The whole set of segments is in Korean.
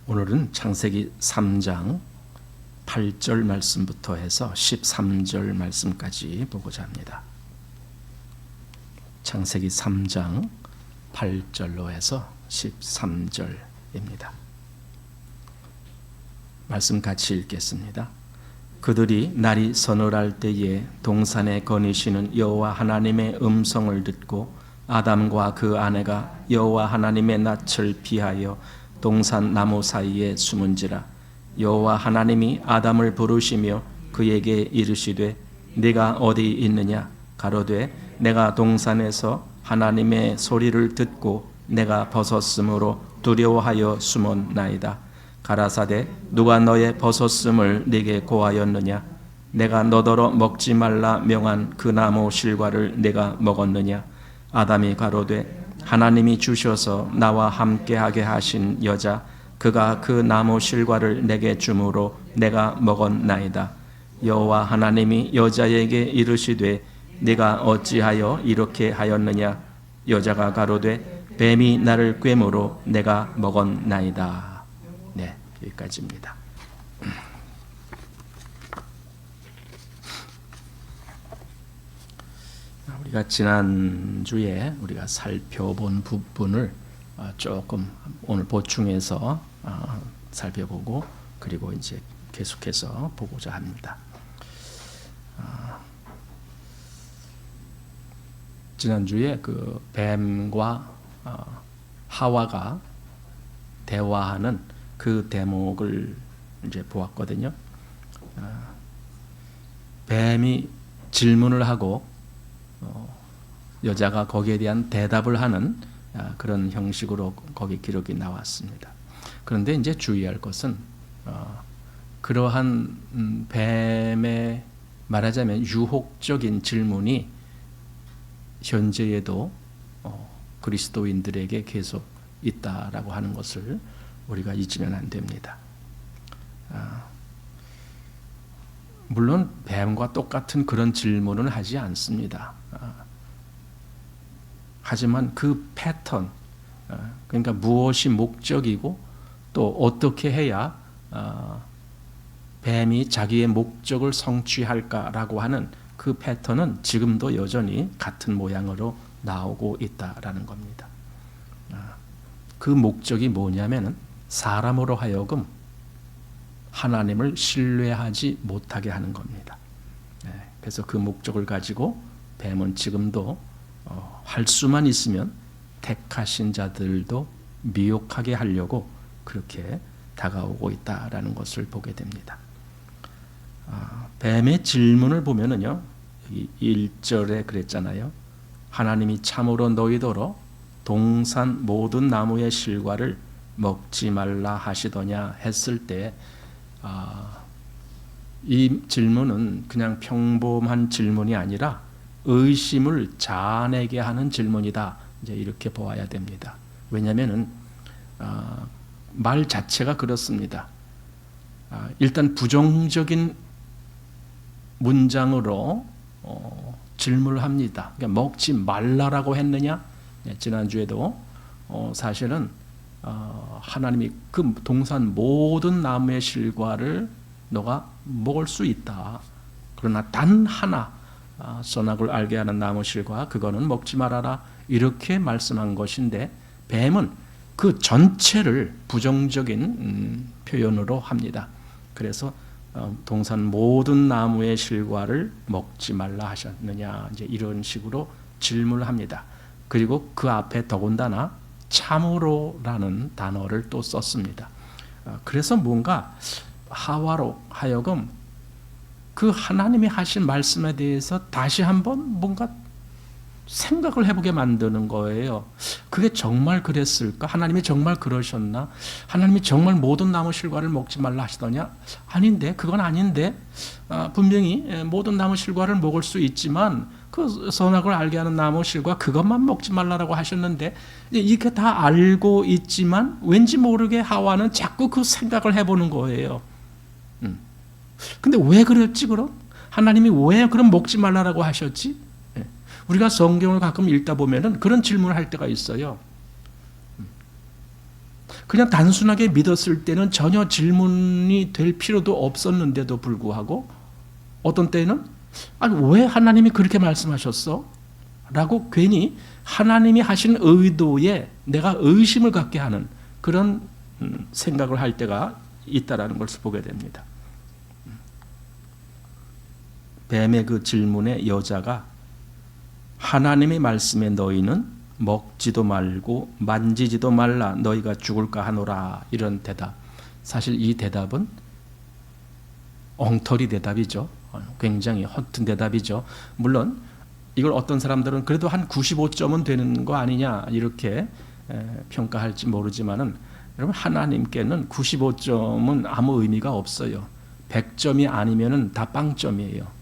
오늘은 창세기 3장 8절 말씀부터 해서 13절 말씀까지 보고자 합니다. 창세기 3장 8절로 해서 13절입니다. 말씀 같이 읽겠습니다. 그들이 날이 서늘할 때에 동산에 거니시는 여호와 하나님의 음성을 듣고 아담과 그 아내가 여호와 하나님의 낯을 피하여 동산 나무 사이에 숨은지라. 여호와 하나님이 아담을 부르시며 그에게 이르시되 네가 어디 있느냐? 가로되 내가 동산에서 하나님의 소리를 듣고 내가 벗었으므로 두려워하여 숨었나이다. 가라사대 누가 너의 벗었음을 네게 고하였느냐? 내가 너더러 먹지 말라 명한 그 나무 실과를 내가 먹었느냐? 아담이 가로되 하나님이 주셔서 나와 함께하게 하신 여자 그가 그 나무 실과를 내게 주므로 내가 먹었나이다. 여호와 하나님이 여자에게 이르시되 네가 어찌하여 이렇게 하였느냐? 여자가 가로되 뱀이 나를 꿰므로 내가 먹었나이다. 네, 여기까지입니다. 우리가 지난주에 우리가 살펴본 부분을 조금 오늘 보충해서 살펴보고 그리고 이제 계속해서 보고자 합니다. 지난주에 그 뱀과 하와가 대화하는 그 대목을 이제 보았거든요. 뱀이 질문을 하고 여자가 거기에 대한 대답을 하는 그런 형식으로 거기 기록이 나왔습니다. 그런데 이제 주의할 것은 그러한 뱀의 말하자면 유혹적인 질문이 현재에도 그리스도인들에게 계속 있다라고 하는 것을 우리가 잊으면 안 됩니다. 물론 뱀과 똑같은 그런 질문은 하지 않습니다. 하지만 그 패턴, 그러니까 무엇이 목적이고 또 어떻게 해야 뱀이 자기의 목적을 성취할까라고 하는 그 패턴은 지금도 여전히 같은 모양으로 나오고 있다라는 겁니다. 그 목적이 뭐냐면은 사람으로 하여금 하나님을 신뢰하지 못하게 하는 겁니다. 그래서 그 목적을 가지고 뱀은 지금도 할 수만 있으면 택하신 자들도 미혹하게 하려고 그렇게 다가오고 있다라는 것을 보게 됩니다. 뱀의 질문을 보면은요, 여기 1절에 그랬잖아요. 하나님이 참으로 너희더러 동산 모든 나무의 실과를 먹지 말라 하시더냐 했을 때, 이 질문은 그냥 평범한 질문이 아니라 의심을 자아내게 하는 질문이다. 이제 이렇게 보아야 됩니다. 왜냐하면은 말 자체가 그렇습니다. 일단 부정적인 문장으로 질문을 합니다. 그러니까 먹지 말라라고 했느냐? 지난주에도 사실은 하나님이 그 동산 모든 나무의 실과를 너가 먹을 수 있다. 그러나 단 하나 선악을 알게 하는 나무 실과 그거는 먹지 말아라 이렇게 말씀한 것인데 뱀은 그 전체를 부정적인 표현으로 합니다. 그래서 동산 모든 나무의 실과를 먹지 말라 하셨느냐 이제 이런 식으로 질문을 합니다. 그리고 그 앞에 더군다나 참으로라는 단어를 또 썼습니다. 그래서 뭔가 하와로 하여금 그 하나님이 하신 말씀에 대해서 다시 한번 뭔가 생각을 해보게 만드는 거예요. 그게 정말 그랬을까? 하나님이 정말 그러셨나? 하나님이 정말 모든 나무 실과를 먹지 말라 하시더냐? 아닌데, 그건 아닌데, 분명히 모든 나무 실과를 먹을 수 있지만 그 선악을 알게 하는 나무 실과 그것만 먹지 말라라고 하셨는데, 이렇게 다 알고 있지만 왠지 모르게 하와는 자꾸 그 생각을 해보는 거예요. 근데 왜 그랬지 그럼? 하나님이 왜 그럼 먹지 말라라고 하셨지? 우리가 성경을 가끔 읽다 보면은 그런 질문을 할 때가 있어요. 그냥 단순하게 믿었을 때는 전혀 질문이 될 필요도 없었는데도 불구하고 어떤 때는 아니 왜 하나님이 그렇게 말씀하셨어? 라고 괜히 하나님이 하신 의도에 내가 의심을 갖게 하는 그런 생각을 할 때가 있다라는 것을 보게 됩니다. 뱀의 그 질문에 여자가 하나님의 말씀에 너희는 먹지도 말고 만지지도 말라 너희가 죽을까 하노라 이런 대답. 사실 이 대답은 엉터리 대답이죠. 굉장히 허튼 대답이죠. 물론 이걸 어떤 사람들은 그래도 한 95점은 되는 거 아니냐 이렇게 평가할지 모르지만은 여러분 하나님께는 95점은 아무 의미가 없어요. 100점이 아니면은 다 빵점이에요.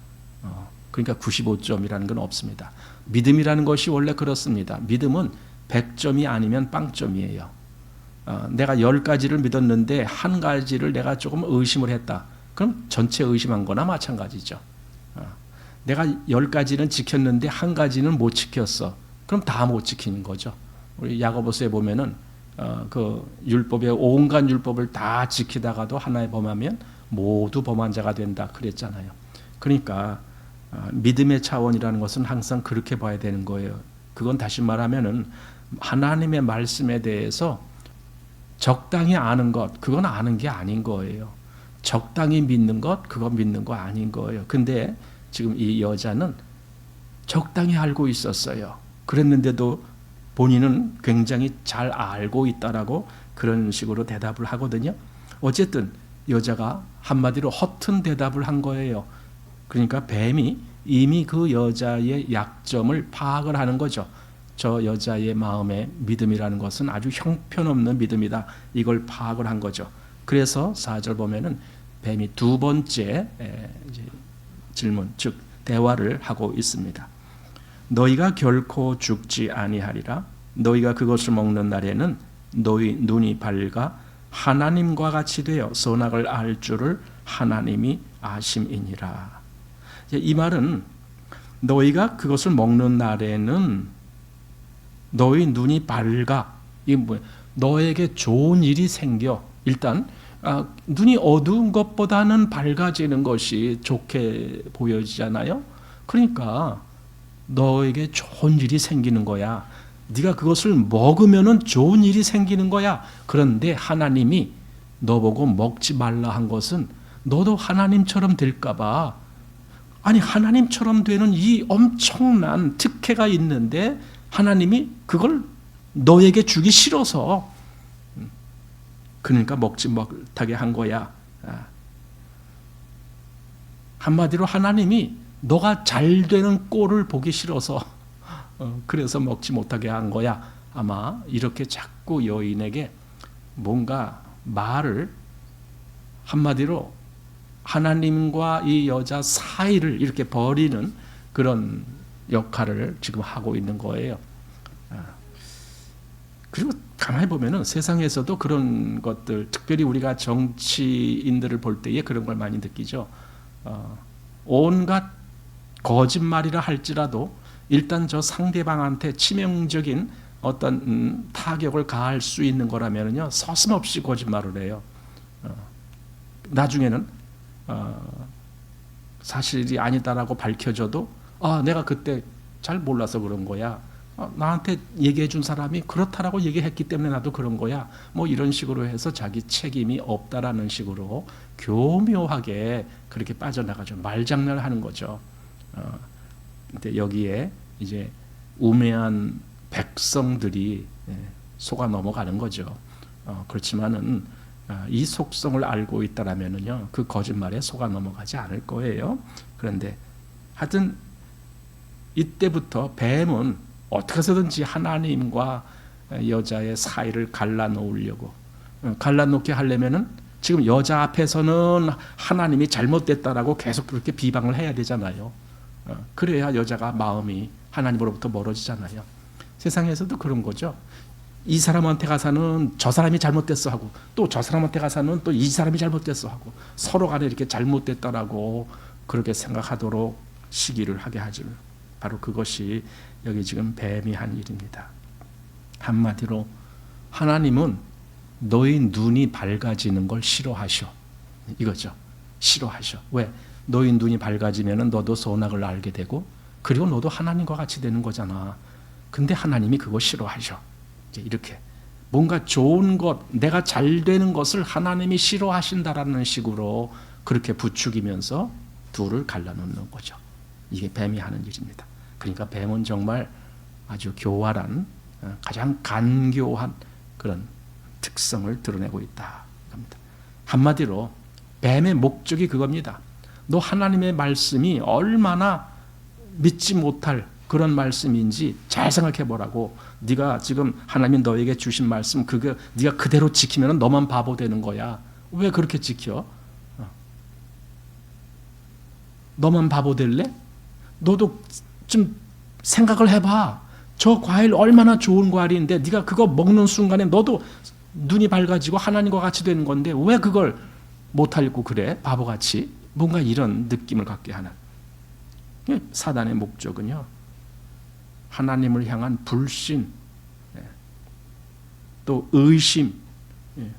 그러니까 95점이라는 건 없습니다. 믿음이라는 것이 원래 그렇습니다. 믿음은 100점이 아니면 빵점이에요. 내가 10가지를 믿었는데 한 가지를 내가 조금 의심을 했다. 그럼 전체 의심한 거나 마찬가지죠. 내가 10가지는 지켰는데 한 가지는 못 지켰어. 그럼 다 못 지키는 거죠. 우리 야고보서에 보면은 그 율법의 온갖 율법을 다 지키다가도 하나에 범하면 모두 범한 자가 된다 그랬잖아요. 그러니까 믿음의 차원이라는 것은 항상 그렇게 봐야 되는 거예요. 그건 다시 말하면은 하나님의 말씀에 대해서 적당히 아는 것, 그건 아는 게 아닌 거예요. 적당히 믿는 것, 그건 믿는 거 아닌 거예요. 근데 지금 이 여자는 적당히 알고 있었어요. 그랬는데도 본인은 굉장히 잘 알고 있다라고 그런 식으로 대답을 하거든요. 어쨌든 여자가 한마디로 허튼 대답을 한 거예요. 그러니까 뱀이 이미 그 여자의 약점을 파악을 하는 거죠. 저 여자의 마음의 믿음이라는 것은 아주 형편없는 믿음이다. 이걸 파악을 한 거죠. 그래서 4절 보면은 뱀이 두 번째 질문, 즉 대화를 하고 있습니다. 너희가 결코 죽지 아니하리라. 너희가 그것을 먹는 날에는 너희 눈이 밝아 하나님과 같이 되어 선악을 알 줄을 하나님이 아심이니라. 이 말은 너희가 그것을 먹는 날에는 너희 눈이 밝아. 이게 뭐야? 너에게 좋은 일이 생겨. 일단 눈이 어두운 것보다는 밝아지는 것이 좋게 보여지잖아요. 그러니까 너에게 좋은 일이 생기는 거야. 네가 그것을 먹으면은 좋은 일이 생기는 거야. 그런데 하나님이 너보고 먹지 말라 한 것은 너도 하나님처럼 될까 봐. 아니 하나님처럼 되는 이 엄청난 특혜가 있는데 하나님이 그걸 너에게 주기 싫어서 그러니까 먹지 못하게 한 거야. 한마디로 하나님이 너가 잘 되는 꼴을 보기 싫어서 그래서 먹지 못하게 한 거야. 아마 이렇게 자꾸 여인에게 뭔가 말을 한마디로 하나님과 이 여자 사이를 이렇게 버리는 그런 역할을 지금 하고 있는 거예요. 그리고 가만히 보면은 세상에서도 그런 것들, 특별히 우리가 정치인들을 볼 때에 그런 걸 많이 느끼죠. 온갖 거짓말이라 할지라도 일단 저 상대방한테 치명적인 어떤 타격을 가할 수 있는 거라면요 서슴없이 거짓말을 해요. 나중에는 사실이 아니다라고 밝혀져도 내가 그때 잘 몰라서 그런 거야. 나한테 얘기해 준 사람이 그렇다라고 얘기했기 때문에 나도 그런 거야. 뭐 이런 식으로 해서 자기 책임이 없다라는 식으로 교묘하게 그렇게 빠져나가죠. 말장난을 하는 거죠. 근데 여기에 이제 우매한 백성들이 속아 넘어가는 거죠. 그렇지만은 이 속성을 알고 있다라면은요 그 거짓말에 속아 넘어가지 않을 거예요. 그런데 하여튼 이때부터 뱀은 어떻게 해서든지 하나님과 여자의 사이를 갈라놓으려고 갈라놓게 하려면은 지금 여자 앞에서는 하나님이 잘못됐다라고 계속 그렇게 비방을 해야 되잖아요. 그래야 여자가 마음이 하나님으로부터 멀어지잖아요. 세상에서도 그런 거죠. 이 사람한테 가서는 저 사람이 잘못됐어 하고 또 저 사람한테 가서는 또 이 사람이 잘못됐어 하고 서로 간에 이렇게 잘못됐다라고 그렇게 생각하도록 시기를 하게 하죠. 바로 그것이 여기 지금 뱀이 한 일입니다. 한마디로 하나님은 너희 눈이 밝아지는 걸 싫어하셔. 이거죠. 싫어하셔. 왜? 너희 눈이 밝아지면 너도 선악을 알게 되고 그리고 너도 하나님과 같이 되는 거잖아. 근데 하나님이 그거 싫어하셔. 이제 이렇게 뭔가 좋은 것, 내가 잘 되는 것을 하나님이 싫어하신다라는 식으로 그렇게 부추기면서 둘을 갈라놓는 거죠. 이게 뱀이 하는 일입니다. 그러니까 뱀은 정말 아주 교활한, 가장 간교한 그런 특성을 드러내고 있다. 한마디로 뱀의 목적이 그겁니다. 너 하나님의 말씀이 얼마나 믿지 못할 그런 말씀인지 잘 생각해 보라고. 네가 지금 하나님이 너에게 주신 말씀 그게 네가 그대로 지키면 너만 바보 되는 거야. 왜 그렇게 지켜? 너만 바보 될래? 너도 좀 생각을 해봐. 저 과일 얼마나 좋은 과일인데 네가 그거 먹는 순간에 너도 눈이 밝아지고 하나님과 같이 되는 건데 왜 그걸 못하고 그래? 바보같이. 뭔가 이런 느낌을 갖게 하는. 사단의 목적은요, 하나님을 향한 불신, 또 의심,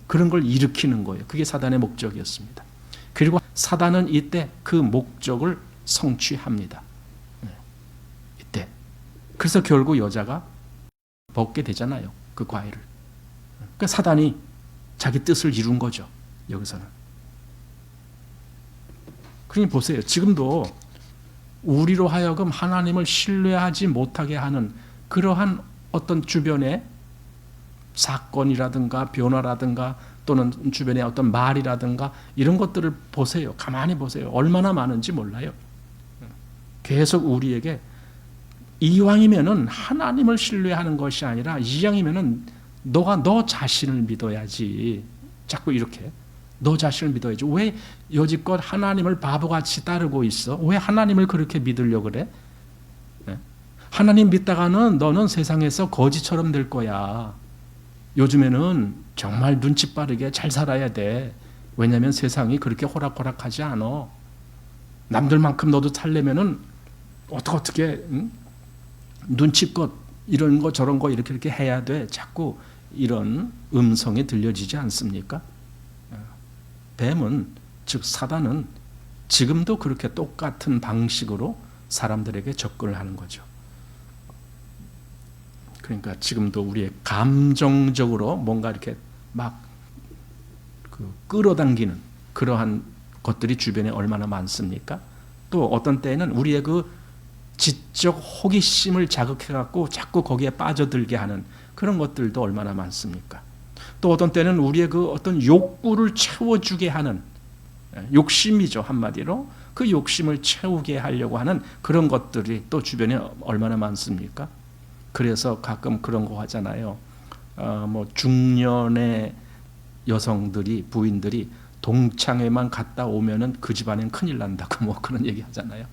그런 걸 일으키는 거예요. 그게 사단의 목적이었습니다. 그리고 사단은 이때 그 목적을 성취합니다. 이때. 그래서 결국 여자가 먹게 되잖아요. 그 과일을. 그러니까 사단이 자기 뜻을 이룬 거죠. 여기서는. 그러니 보세요. 지금도 우리로 하여금 하나님을 신뢰하지 못하게 하는 그러한 어떤 주변의 사건이라든가 변화라든가 또는 주변의 어떤 말이라든가 이런 것들을 보세요. 가만히 보세요. 얼마나 많은지 몰라요. 계속 우리에게 이왕이면은 하나님을 신뢰하는 것이 아니라 이왕이면은 너가 너 자신을 믿어야지. 자꾸 이렇게 너 자신을 믿어야지. 왜 여지껏 하나님을 바보같이 따르고 있어? 왜 하나님을 그렇게 믿으려고 그래? 하나님 믿다가는 너는 세상에서 거지처럼 될 거야. 요즘에는 정말 눈치 빠르게 잘 살아야 돼. 왜냐하면 세상이 그렇게 호락호락하지 않아. 남들만큼 너도 살려면은 어떻게 눈치껏 이런 거 저런 거 이렇게 해야 돼. 자꾸 이런 음성이 들려지지 않습니까? 뱀은, 즉 사단은 지금도 그렇게 똑같은 방식으로 사람들에게 접근을 하는 거죠. 그러니까 지금도 우리의 감정적으로 뭔가 이렇게 막 끌어당기는 그러한 것들이 주변에 얼마나 많습니까? 또 어떤 때에는 우리의 그 지적 호기심을 자극해갖고 자꾸 거기에 빠져들게 하는 그런 것들도 얼마나 많습니까? 또 어떤 때는 우리의 그 어떤 욕구를 채워주게 하는, 욕심이죠, 한마디로. 그 욕심을 채우게 하려고 하는 그런 것들이 또 주변에 얼마나 많습니까? 그래서 가끔 그런 거 하잖아요. 뭐 중년의 여성들이, 부인들이 동창회만 갔다 오면은 그 집안엔 큰일 난다고 뭐 그런 얘기 하잖아요.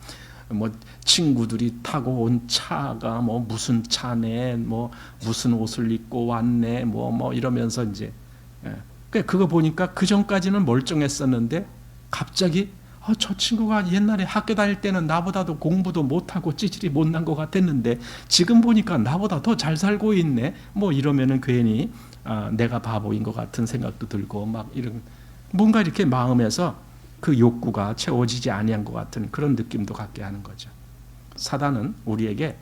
뭐 친구들이 타고 온 차가 뭐 무슨 차네, 뭐 무슨 옷을 입고 왔네, 뭐 이러면서 이제 그거 보니까 그 전까지는 멀쩡했었는데 갑자기 저 친구가 옛날에 학교 다닐 때는 나보다도 공부도 못하고 찌질이 못난 것 같았는데 지금 보니까 나보다 더 잘 살고 있네. 뭐 이러면은 괜히 내가 바보인 것 같은 생각도 들고 막 이런 뭔가 이렇게 마음에서 그 욕구가 채워지지 아니한 것 같은 그런 느낌도 갖게 하는 거죠. 사단은 우리에게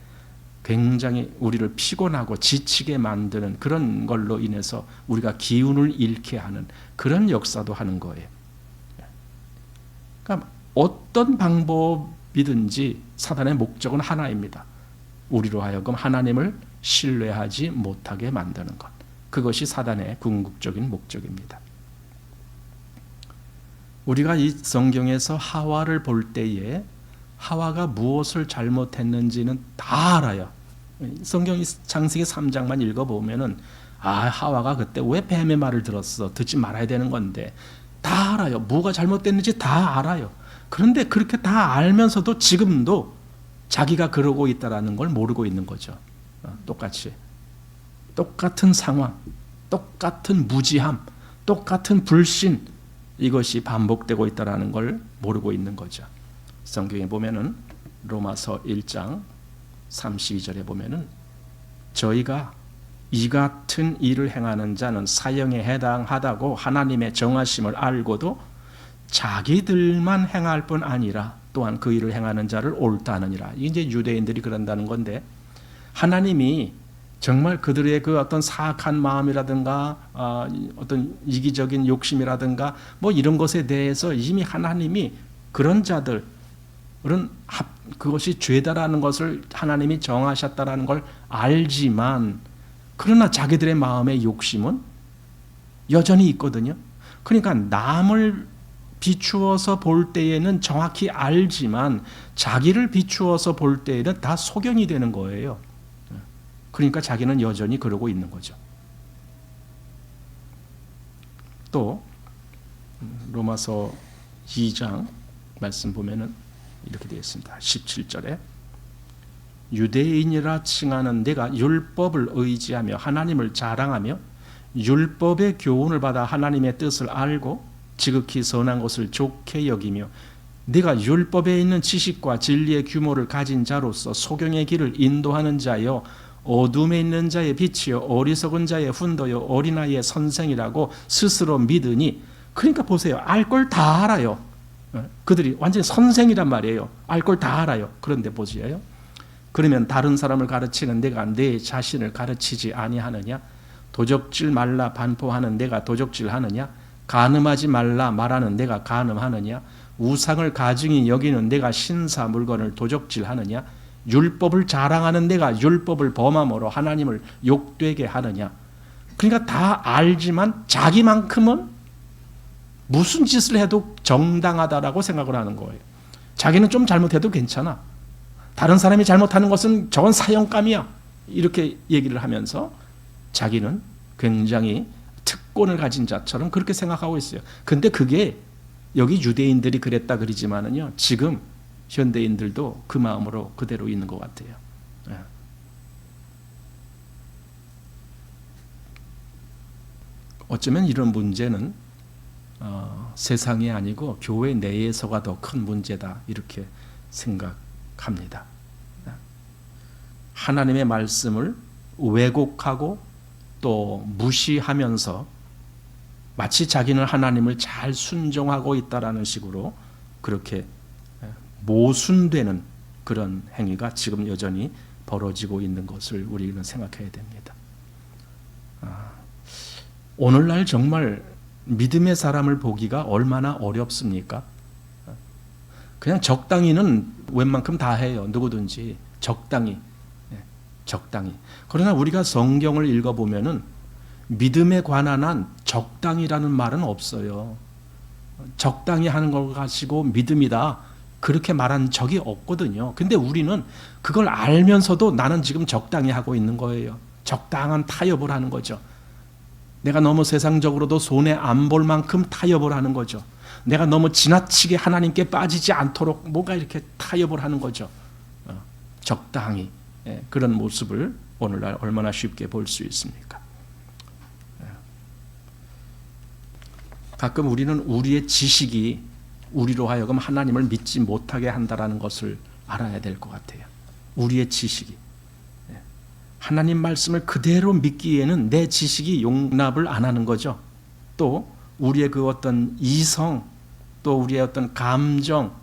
굉장히 우리를 피곤하고 지치게 만드는 그런 걸로 인해서 우리가 기운을 잃게 하는 그런 역사도 하는 거예요. 그러니까 어떤 방법이든지 사단의 목적은 하나입니다. 우리로 하여금 하나님을 신뢰하지 못하게 만드는 것. 그것이 사단의 궁극적인 목적입니다. 우리가 이 성경에서 하와를 볼 때에 하와가 무엇을 잘못했는지는 다 알아요. 성경 창세기 3장만 읽어보면은 하와가 그때 왜 뱀의 말을 들었어? 듣지 말아야 되는 건데 다 알아요. 뭐가 잘못됐는지 다 알아요. 그런데 그렇게 다 알면서도 지금도 자기가 그러고 있다는 걸 모르고 있는 거죠. 똑같이. 똑같은 상황, 똑같은 무지함, 똑같은 불신, 이것이 반복되고 있다는 걸 모르고 있는 거죠. 성경에 보면은 로마서 1장 32절에 보면은 저희가 이 같은 일을 행하는 자는 사형에 해당하다고 하나님의 정하심을 알고도 자기들만 행할 뿐 아니라 또한 그 일을 행하는 자를 옳다 하느니라. 이제 유대인들이 그런다는 건데, 하나님이 정말 그들의 그 어떤 사악한 마음이라든가 어떤 이기적인 욕심이라든가 뭐 이런 것에 대해서 이미 하나님이 그런 자들은 그것이 죄다라는 것을 하나님이 정하셨다라는 걸 알지만, 그러나 자기들의 마음의 욕심은 여전히 있거든요. 그러니까 남을 비추어서 볼 때에는 정확히 알지만 자기를 비추어서 볼 때에는 다 소경이 되는 거예요. 그러니까 자기는 여전히 그러고 있는 거죠. 또 로마서 2장 말씀 보면은 이렇게 되어 있습니다. 17절에 유대인이라 칭하는 내가 율법을 의지하며 하나님을 자랑하며 율법의 교훈을 받아 하나님의 뜻을 알고 지극히 선한 것을 좋게 여기며 네가 율법에 있는 지식과 진리의 규모를 가진 자로서 소경의 길을 인도하는 자여 어둠에 있는 자의 빛이요 어리석은 자의 훈도요 어린아이의 선생이라고 스스로 믿으니, 그러니까 보세요. 알 걸 다 알아요. 그들이 완전히 선생이란 말이에요. 알 걸 다 알아요. 그런데 보세요. 그러면 다른 사람을 가르치는 내가 내 자신을 가르치지 아니하느냐? 도적질 말라 반포하는 내가 도적질하느냐? 간음하지 말라 말하는 내가 간음하느냐? 우상을 가증히 여기는 내가 신사 물건을 도적질하느냐? 율법을 자랑하는 내가 율법을 범함으로 하나님을 욕되게 하느냐? 그러니까 다 알지만 자기만큼은 무슨 짓을 해도 정당하다라고 생각을 하는 거예요. 자기는 좀 잘못해도 괜찮아. 다른 사람이 잘못하는 것은 저건 사형감이야. 이렇게 얘기를 하면서 자기는 굉장히 특권을 가진 자처럼 그렇게 생각하고 있어요. 근데 그게 여기 유대인들이 그랬다 그러지만은요, 지금 현대인들도 그 마음으로 그대로 있는 것 같아요. 어쩌면 이런 문제는 세상이 아니고 교회 내에서가 더 큰 문제다 이렇게 생각합니다. 하나님의 말씀을 왜곡하고 또 무시하면서 마치 자기는 하나님을 잘 순종하고 있다라는 식으로 그렇게 모순되는 그런 행위가 지금 여전히 벌어지고 있는 것을 우리는 생각해야 됩니다. 오늘날 정말 믿음의 사람을 보기가 얼마나 어렵습니까? 그냥 적당히는 웬만큼 다 해요. 누구든지 적당히. 적당히. 그러나 우리가 성경을 읽어보면은 믿음에 관한 한 적당이라는 말은 없어요. 적당히 하는 걸 가지고 믿음이다 그렇게 말한 적이 없거든요. 근데 우리는 그걸 알면서도 나는 지금 적당히 하고 있는 거예요. 적당한 타협을 하는 거죠. 내가 너무 세상적으로도 손해 안 볼 만큼 타협을 하는 거죠. 내가 너무 지나치게 하나님께 빠지지 않도록 뭔가 이렇게 타협을 하는 거죠. 적당히. 그런 모습을 오늘날 얼마나 쉽게 볼 수 있습니까? 가끔 우리는 우리의 지식이 우리로 하여금 하나님을 믿지 못하게 한다는 것을 알아야 될 것 같아요. 우리의 지식이. 하나님 말씀을 그대로 믿기에는 내 지식이 용납을 안 하는 거죠. 또 우리의 그 어떤 이성, 또 우리의 어떤 감정,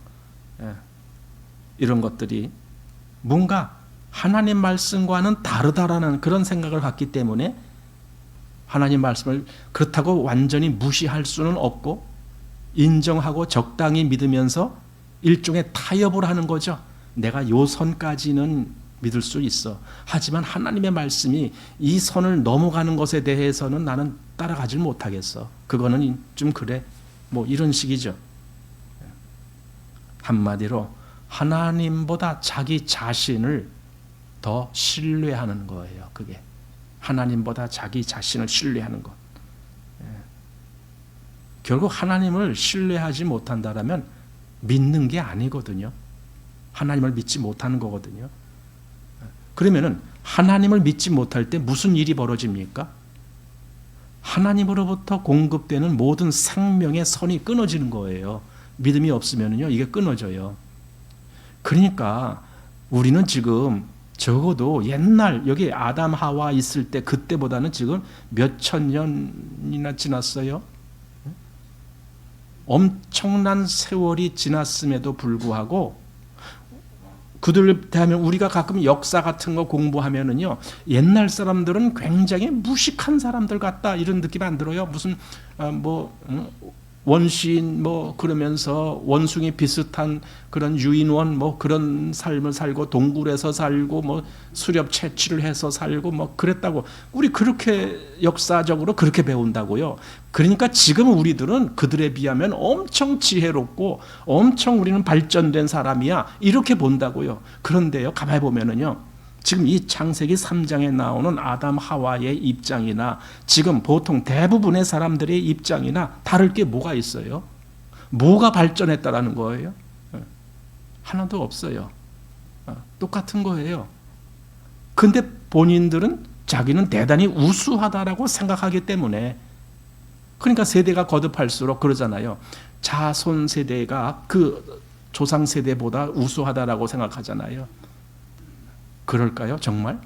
이런 것들이 뭔가 하나님 말씀과는 다르다라는 그런 생각을 갖기 때문에 하나님 말씀을 그렇다고 완전히 무시할 수는 없고 인정하고 적당히 믿으면서 일종의 타협을 하는 거죠. 내가 요 선까지는 믿을 수 있어. 하지만 하나님의 말씀이 이 선을 넘어가는 것에 대해서는 나는 따라가질 못하겠어. 그거는 좀 그래. 뭐 이런 식이죠. 한마디로 하나님보다 자기 자신을 더 신뢰하는 거예요. 그게 하나님보다 자기 자신을 신뢰하는 것. 결국 하나님을 신뢰하지 못한다라면 믿는 게 아니거든요. 하나님을 믿지 못하는 거거든요. 그러면은 하나님을 믿지 못할 때 무슨 일이 벌어집니까? 하나님으로부터 공급되는 모든 생명의 선이 끊어지는 거예요. 믿음이 없으면요, 이게 끊어져요. 그러니까 우리는 지금 적어도 옛날 여기 아담 하와 있을 때 그때보다는 지금 몇천 년이나 지났어요. 엄청난 세월이 지났음에도 불구하고 그들을 대하면 우리가 가끔 역사 같은 거 공부하면은요, 옛날 사람들은 굉장히 무식한 사람들 같다 이런 느낌 안 들어요? 무슨 원시인 그러면서 원숭이 비슷한 그런 유인원 그런 삶을 살고 동굴에서 살고 수렵 채취를 해서 살고 그랬다고 우리 그렇게 역사적으로 그렇게 배운다고요. 그러니까 지금 우리들은 그들에 비하면 엄청 지혜롭고 엄청 우리는 발전된 사람이야 이렇게 본다고요. 그런데요, 가만히 보면은요, 지금 이 창세기 3장에 나오는 아담 하와의 입장이나 지금 보통 대부분의 사람들의 입장이나 다를 게 뭐가 있어요? 뭐가 발전했다라는 거예요? 하나도 없어요. 똑같은 거예요. 근데 본인들은 자기는 대단히 우수하다라고 생각하기 때문에, 그러니까 세대가 거듭할수록 그러잖아요. 자손 세대가 그 조상 세대보다 우수하다라고 생각하잖아요. 그럴까요? 정말?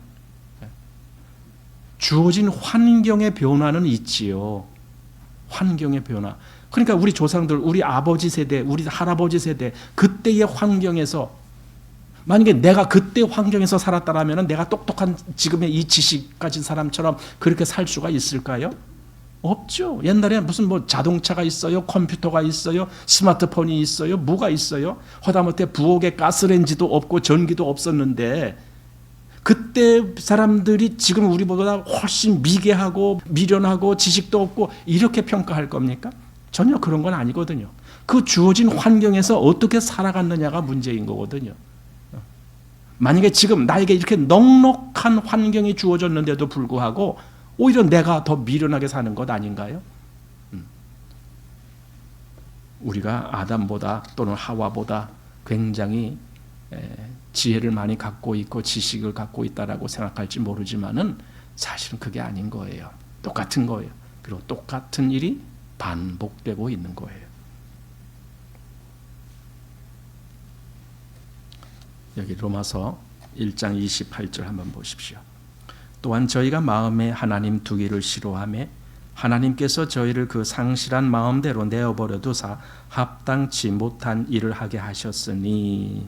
주어진 환경의 변화는 있지요. 환경의 변화. 그러니까 우리 조상들, 우리 아버지 세대, 우리 할아버지 세대, 그때의 환경에서 만약에 내가 그때 환경에서 살았다라면 내가 똑똑한 지금의 이 지식 가진 사람처럼 그렇게 살 수가 있을까요? 없죠. 옛날에 무슨 자동차가 있어요, 컴퓨터가 있어요, 스마트폰이 있어요, 뭐가 있어요? 하다못해 부엌에 가스레인지도 없고 전기도 없었는데 그때 사람들이 지금 우리보다 훨씬 미개하고 미련하고 지식도 없고 이렇게 평가할 겁니까? 전혀 그런 건 아니거든요. 그 주어진 환경에서 어떻게 살아갔느냐가 문제인 거거든요. 만약에 지금 나에게 이렇게 넉넉한 환경이 주어졌는데도 불구하고 오히려 내가 더 미련하게 사는 것 아닌가요? 우리가 아담보다 또는 하와보다 굉장히 지혜를 많이 갖고 있고 지식을 갖고 있다라고 생각할지 모르지만은 사실은 그게 아닌 거예요. 똑같은 거예요. 그리고 똑같은 일이 반복되고 있는 거예요. 여기 로마서 1장 28절 한번 보십시오. 또한 저희가 마음에 하나님 두기를 싫어하며 하나님께서 저희를 그 상실한 마음대로 내어버려 두사 합당치 못한 일을 하게 하셨으니,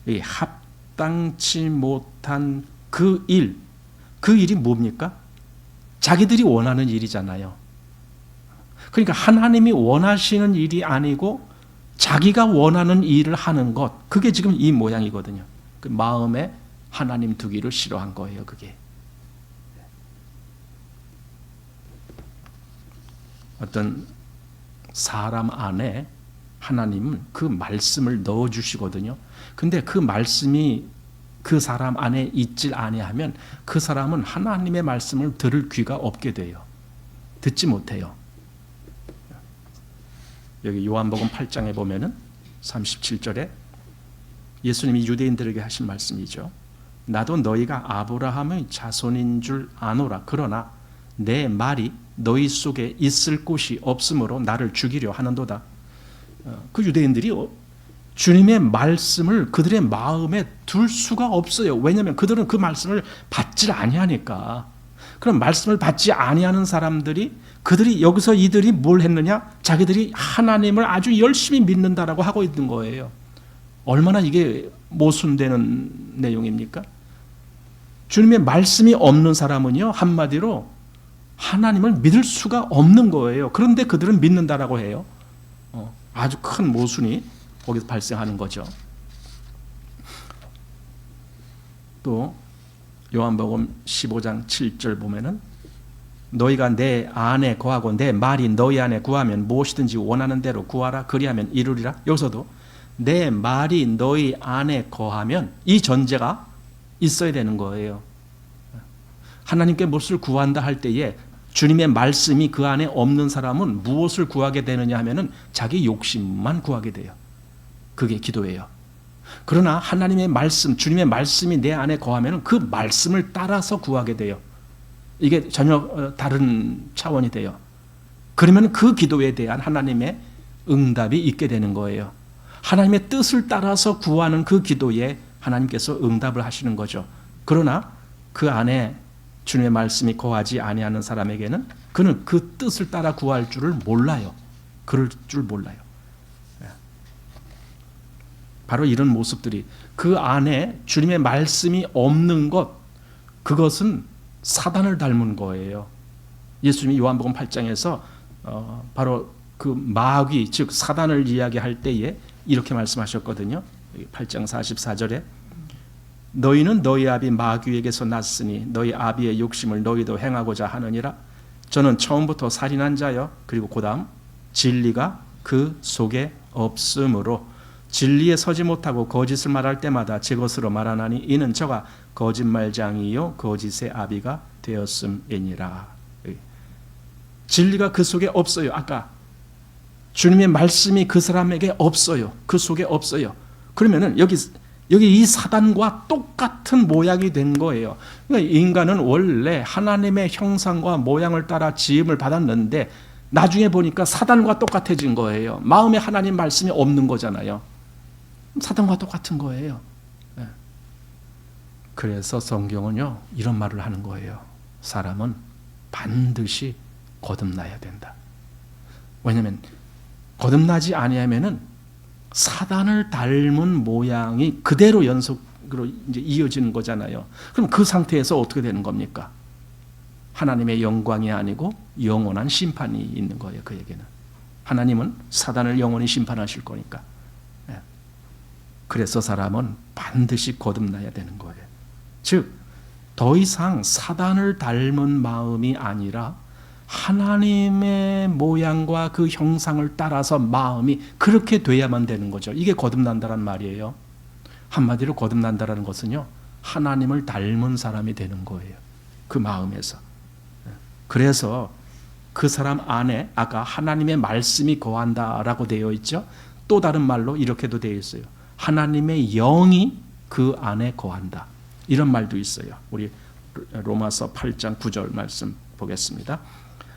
이 합당치 못한 그 일이 뭡니까? 자기들이 원하는 일이잖아요. 그러니까 하나님이 원하시는 일이 아니고 자기가 원하는 일을 하는 것, 그게 지금 이 모양이거든요. 그 마음에 하나님 두기를 싫어한 거예요, 그게. 어떤 사람 안에 하나님은 그 말씀을 넣어주시거든요. 근데 그 말씀이 그 사람 안에 있질 아니하면 그 사람은 하나님의 말씀을 들을 귀가 없게 돼요. 듣지 못해요. 여기 요한복음 8장에 보면은 37절에 예수님이 유대인들에게 하신 말씀이죠. 나도 너희가 아브라함의 자손인 줄 아노라. 그러나 내 말이 너희 속에 있을 곳이 없으므로 나를 죽이려 하는도다. 그 유대인들이 주님의 말씀을 그들의 마음에 둘 수가 없어요. 왜냐하면 그들은 그 말씀을 받지 아니하니까. 그럼 말씀을 받지 아니하는 사람들이 그들이 여기서 이들이 뭘 했느냐? 자기들이 하나님을 아주 열심히 믿는다라고 하고 있는 거예요. 얼마나 이게 모순되는 내용입니까? 주님의 말씀이 없는 사람은요, 한마디로 하나님을 믿을 수가 없는 거예요. 그런데 그들은 믿는다라고 해요. 아주 큰 모순이 거기서 발생하는 거죠. 또 요한복음 15장 7절 보면은 너희가 내 안에 거하고 내 말이 너희 안에 구하면 무엇이든지 원하는 대로 구하라 그리하면 이루리라. 여기서도 내 말이 너희 안에 거하면 이 전제가 있어야 되는 거예요. 하나님께 무엇을 구한다 할 때에 주님의 말씀이 그 안에 없는 사람은 무엇을 구하게 되느냐 하면은 자기 욕심만 구하게 돼요. 그게 기도예요. 그러나 하나님의 말씀, 주님의 말씀이 내 안에 거하면은 그 말씀을 따라서 구하게 돼요. 이게 전혀 다른 차원이 돼요. 그러면 그 기도에 대한 하나님의 응답이 있게 되는 거예요. 하나님의 뜻을 따라서 구하는 그 기도에 하나님께서 응답을 하시는 거죠. 그러나 그 안에 주님의 말씀이 거하지 아니하는 사람에게는 그는 그 뜻을 따라 구할 줄을 몰라요. 그럴 줄 몰라요. 바로 이런 모습들이, 그 안에 주님의 말씀이 없는 것, 그것은 사단을 닮은 거예요. 예수님이 요한복음 8장에서 바로 그 마귀, 즉 사단을 이야기할 때에 이렇게 말씀하셨거든요. 8장 44절에 너희는 너희 아비 마귀에게서 났으니 너희 아비의 욕심을 너희도 행하고자 하느니라. 저는 처음부터 살인한 자여. 그리고 그 다음 진리가 그 속에 없으므로 진리에 서지 못하고 거짓을 말할 때마다 제 것으로 말하나니 이는 저가 거짓말장이요 거짓의 아비가 되었음이니라. 진리가 그 속에 없어요. 아까 주님의 말씀이 그 사람에게 없어요. 그 속에 없어요. 그러면은 여기 이 사단과 똑같은 모양이 된 거예요. 그러니까 인간은 원래 하나님의 형상과 모양을 따라 지음을 받았는데 나중에 보니까 사단과 똑같아진 거예요. 마음에 하나님 말씀이 없는 거잖아요. 사단과 똑같은 거예요. 그래서 성경은요, 이런 말을 하는 거예요. 사람은 반드시 거듭나야 된다. 왜냐하면 거듭나지 아니하면은 사단을 닮은 모양이 그대로 연속으로 이제 이어지는 거잖아요. 그럼 그 상태에서 어떻게 되는 겁니까? 하나님의 영광이 아니고 영원한 심판이 있는 거예요. 그에게는 하나님은 사단을 영원히 심판하실 거니까. 그래서 사람은 반드시 거듭나야 되는 거예요. 즉, 더 이상 사단을 닮은 마음이 아니라 하나님의 모양과 그 형상을 따라서 마음이 그렇게 돼야만 되는 거죠. 이게 거듭난다는 말이에요. 한마디로 거듭난다는 것은요, 하나님을 닮은 사람이 되는 거예요. 그 마음에서. 그래서 그 사람 안에 아까 하나님의 말씀이 거한다라고 되어 있죠. 또 다른 말로 이렇게도 되어 있어요. 하나님의 영이 그 안에 거한다. 이런 말도 있어요. 우리 로마서 8장 9절 말씀 보겠습니다.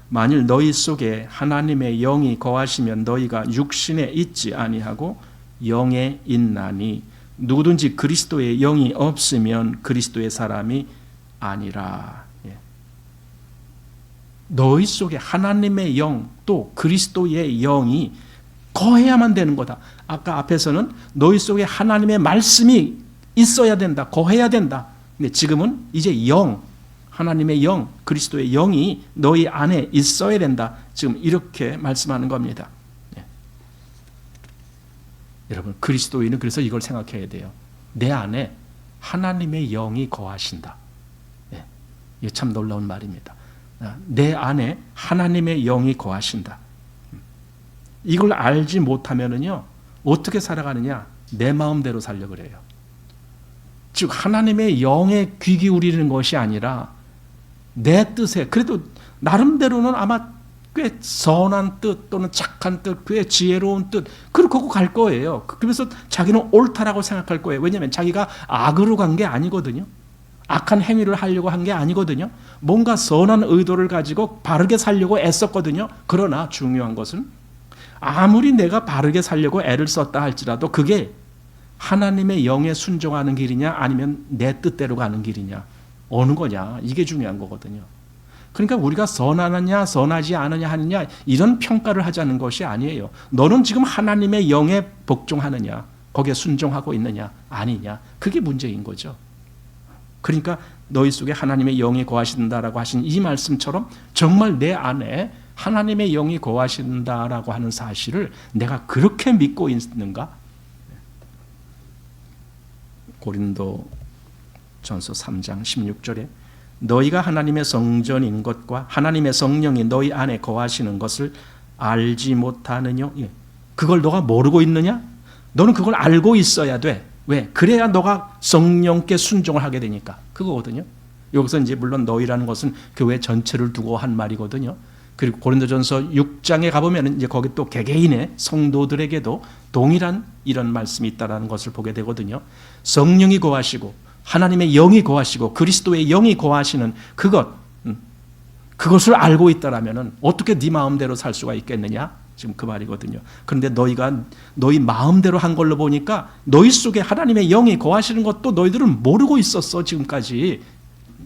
만일 너희 속에 하나님의 영이 거하시면 너희가 육신에 있지 아니하고 영에 있나니 누구든지 그리스도의 영이 없으면 그리스도의 사람이 아니라. 너희 속에 하나님의 영 또 그리스도의 영이 거해야만 되는 거다. 아까 앞에서는 너희 속에 하나님의 말씀이 있어야 된다. 거해야 된다. 근데 지금은 이제 영, 하나님의 영, 그리스도의 영이 너희 안에 있어야 된다. 지금 이렇게 말씀하는 겁니다. 여러분, 그리스도인은 그래서 이걸 생각해야 돼요. 내 안에 하나님의 영이 거하신다. 이게 참 놀라운 말입니다. 내 안에 하나님의 영이 거하신다. 이걸 알지 못하면은요, 어떻게 살아가느냐? 내 마음대로 살려고 그래요. 즉, 하나님의 영에 귀 기울이는 것이 아니라 내 뜻에, 그래도 나름대로는 아마 꽤 선한 뜻 또는 착한 뜻, 꽤 지혜로운 뜻, 그렇게 갈 거예요. 그러면서 자기는 옳다라고 생각할 거예요. 왜냐하면 자기가 악으로 간 게 아니거든요. 악한 행위를 하려고 한 게 아니거든요. 뭔가 선한 의도를 가지고 바르게 살려고 애썼거든요. 그러나 중요한 것은 아무리 내가 바르게 살려고 애를 썼다 할지라도 그게 하나님의 영에 순종하는 길이냐 아니면 내 뜻대로 가는 길이냐, 어느 거냐, 이게 중요한 거거든요. 그러니까 우리가 선하느냐 선하지 않느냐 하느냐 이런 평가를 하자는 것이 아니에요. 너는 지금 하나님의 영에 복종하느냐, 거기에 순종하고 있느냐 아니냐, 그게 문제인 거죠. 그러니까 너희 속에 하나님의 영이 거하신다라고 하신 이 말씀처럼 정말 내 안에 하나님의 영이 거하신다라고 하는 사실을 내가 그렇게 믿고 있는가? 고린도전서 3장 16절에 너희가 하나님의 성전인 것과 하나님의 성령이 너희 안에 거하시는 것을 알지 못하느냐? 그걸 너가 모르고 있느냐? 너는 그걸 알고 있어야 돼. 왜? 그래야 너가 성령께 순종을 하게 되니까. 그거거든요. 여기서 이제 물론 너희라는 것은 교회 전체를 두고 한 말이거든요. 그리고 고린도전서 6장에 가보면 이제 거기 또 개개인의 성도들에게도 동일한 이런 말씀이 있다라는 것을 보게 되거든요. 성령이 거하시고 하나님의 영이 거하시고 그리스도의 영이 거하시는 그것을 알고 있다라면은 어떻게 네 마음대로 살 수가 있겠느냐? 지금 그 말이거든요. 그런데 너희가 너희 마음대로 한 걸로 보니까 너희 속에 하나님의 영이 거하시는 것도 너희들은 모르고 있었어. 지금까지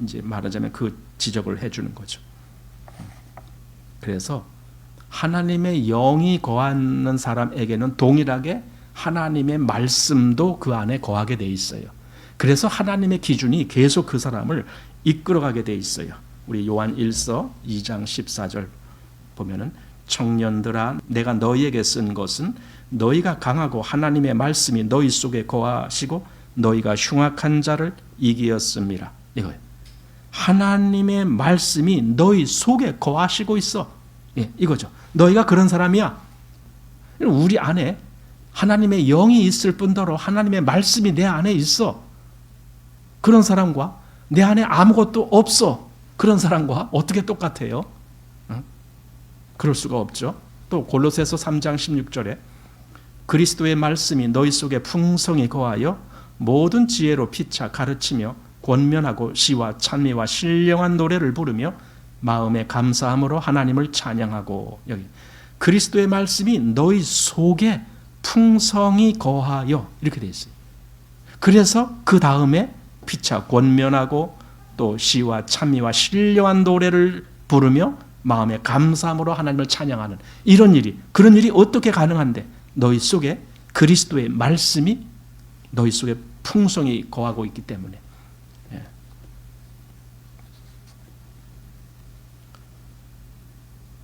이제 말하자면 그 지적을 해주는 거죠. 그래서 하나님의 영이 거하는 사람에게는 동일하게 하나님의 말씀도 그 안에 거하게 돼 있어요. 그래서 하나님의 기준이 계속 그 사람을 이끌어가게 돼 있어요. 우리 요한 1서 2장 14절 보면은 청년들아 내가 너희에게 쓴 것은 너희가 강하고 하나님의 말씀이 너희 속에 거하시고 너희가 흉악한 자를 이기었음이라. 이거예요. 하나님의 말씀이 너희 속에 거하시고 있어. 예, 이거죠. 너희가 그런 사람이야. 우리 안에 하나님의 영이 있을 뿐더러 하나님의 말씀이 내 안에 있어. 그런 사람과 내 안에 아무것도 없어. 그런 사람과 어떻게 똑같아요? 그럴 수가 없죠. 또 골로새서 3장 16절에 그리스도의 말씀이 너희 속에 풍성히 거하여 모든 지혜로 피차 가르치며 권면하고 시와 찬미와 신령한 노래를 부르며 마음에 감사함으로 하나님을 찬양하고. 여기 그리스도의 말씀이 너희 속에 풍성히 거하여 이렇게 되어 있어요. 그래서 그 다음에 피차 권면하고 또 시와 찬미와 신령한 노래를 부르며 마음에 감사함으로 하나님을 찬양하는 이런 일이, 그런 일이 어떻게 가능한데 너희 속에 그리스도의 말씀이 너희 속에 풍성히 거하고 있기 때문에. 예.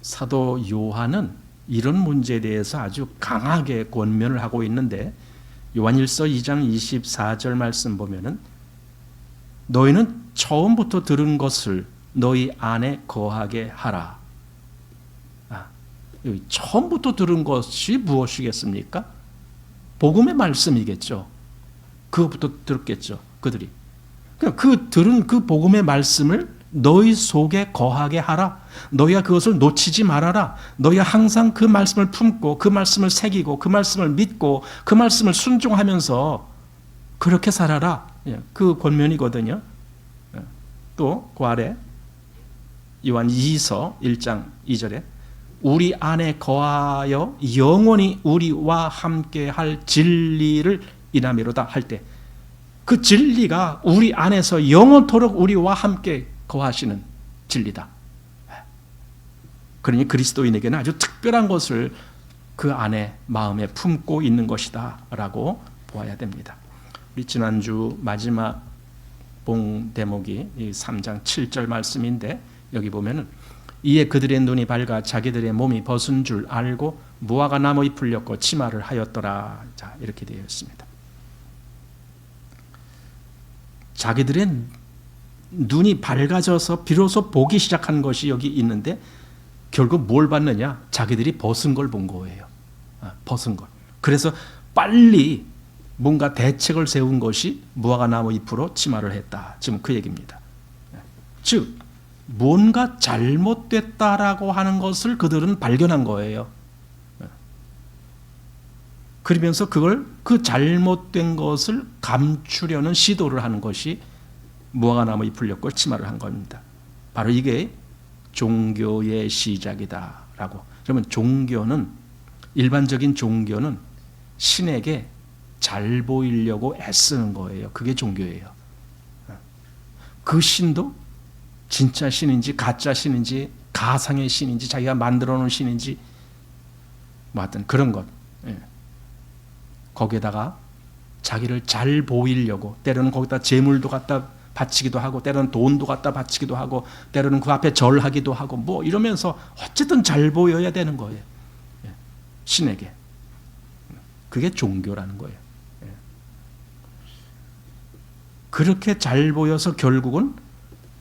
사도 요한은 이런 문제에 대해서 아주 강하게 권면을 하고 있는데 요한일서 2장 24절 말씀 보면은 너희는 처음부터 들은 것을 너희 안에 거하게 하라. 여기 처음부터 들은 것이 무엇이겠습니까? 복음의 말씀이겠죠. 그것부터 들었겠죠. 그들이. 그 들은 그 복음의 말씀을 너희 속에 거하게 하라. 너희가 그것을 놓치지 말아라. 너희가 항상 그 말씀을 품고 그 말씀을 새기고 그 말씀을 믿고 그 말씀을 순종하면서 그렇게 살아라. 그 권면이거든요. 또 그 아래 요한 2서 1장 2절에 우리 안에 거하여 영원히 우리와 함께 할 진리를 인하미로다 할 때 그 진리가 우리 안에서 영원토록 우리와 함께 거하시는 진리다. 그러니 그리스도인에게는 아주 특별한 것을 그 안에 마음에 품고 있는 것이다 라고 보아야 됩니다. 우리 지난주 마지막 봉 대목이 이 3장 7절 말씀인데 여기 보면은 이에 그들의 눈이 밝아 자기들의 몸이 벗은 줄 알고 무화과 나무 잎을 엮고 치마를 하였더라. 자, 이렇게 되어 있습니다. 자기들의 눈이 밝아져서 비로소 보기 시작한 것이 여기 있는데 결국 뭘 봤느냐? 자기들이 벗은 걸 본 거예요. 벗은 걸. 그래서 빨리 뭔가 대책을 세운 것이 무화과 나무 잎으로 치마를 했다. 지금 그 얘기입니다. 즉 뭔가 잘못됐다라고 하는 것을 그들은 발견한 거예요. 그러면서 그걸 그 잘못된 것을 감추려는 시도를 하는 것이 무화과 나무 잎을 엮고 치마를 한 겁니다. 바로 이게 종교의 시작이다라고. 그러면 종교는 일반적인 종교는 신에게 잘 보이려고 애쓰는 거예요. 그게 종교예요. 그 신도 진짜 신인지 가짜 신인지 가상의 신인지 자기가 만들어 놓은 신인지 뭐 하여튼 그런 것. 거기에다가 자기를 잘 보이려고 때로는 거기다 재물도 갖다 바치기도 하고 때로는 돈도 갖다 바치기도 하고 때로는 그 앞에 절하기도 하고 뭐 이러면서 어쨌든 잘 보여야 되는 거예요. 신에게. 그게 종교라는 거예요. 그렇게 잘 보여서 결국은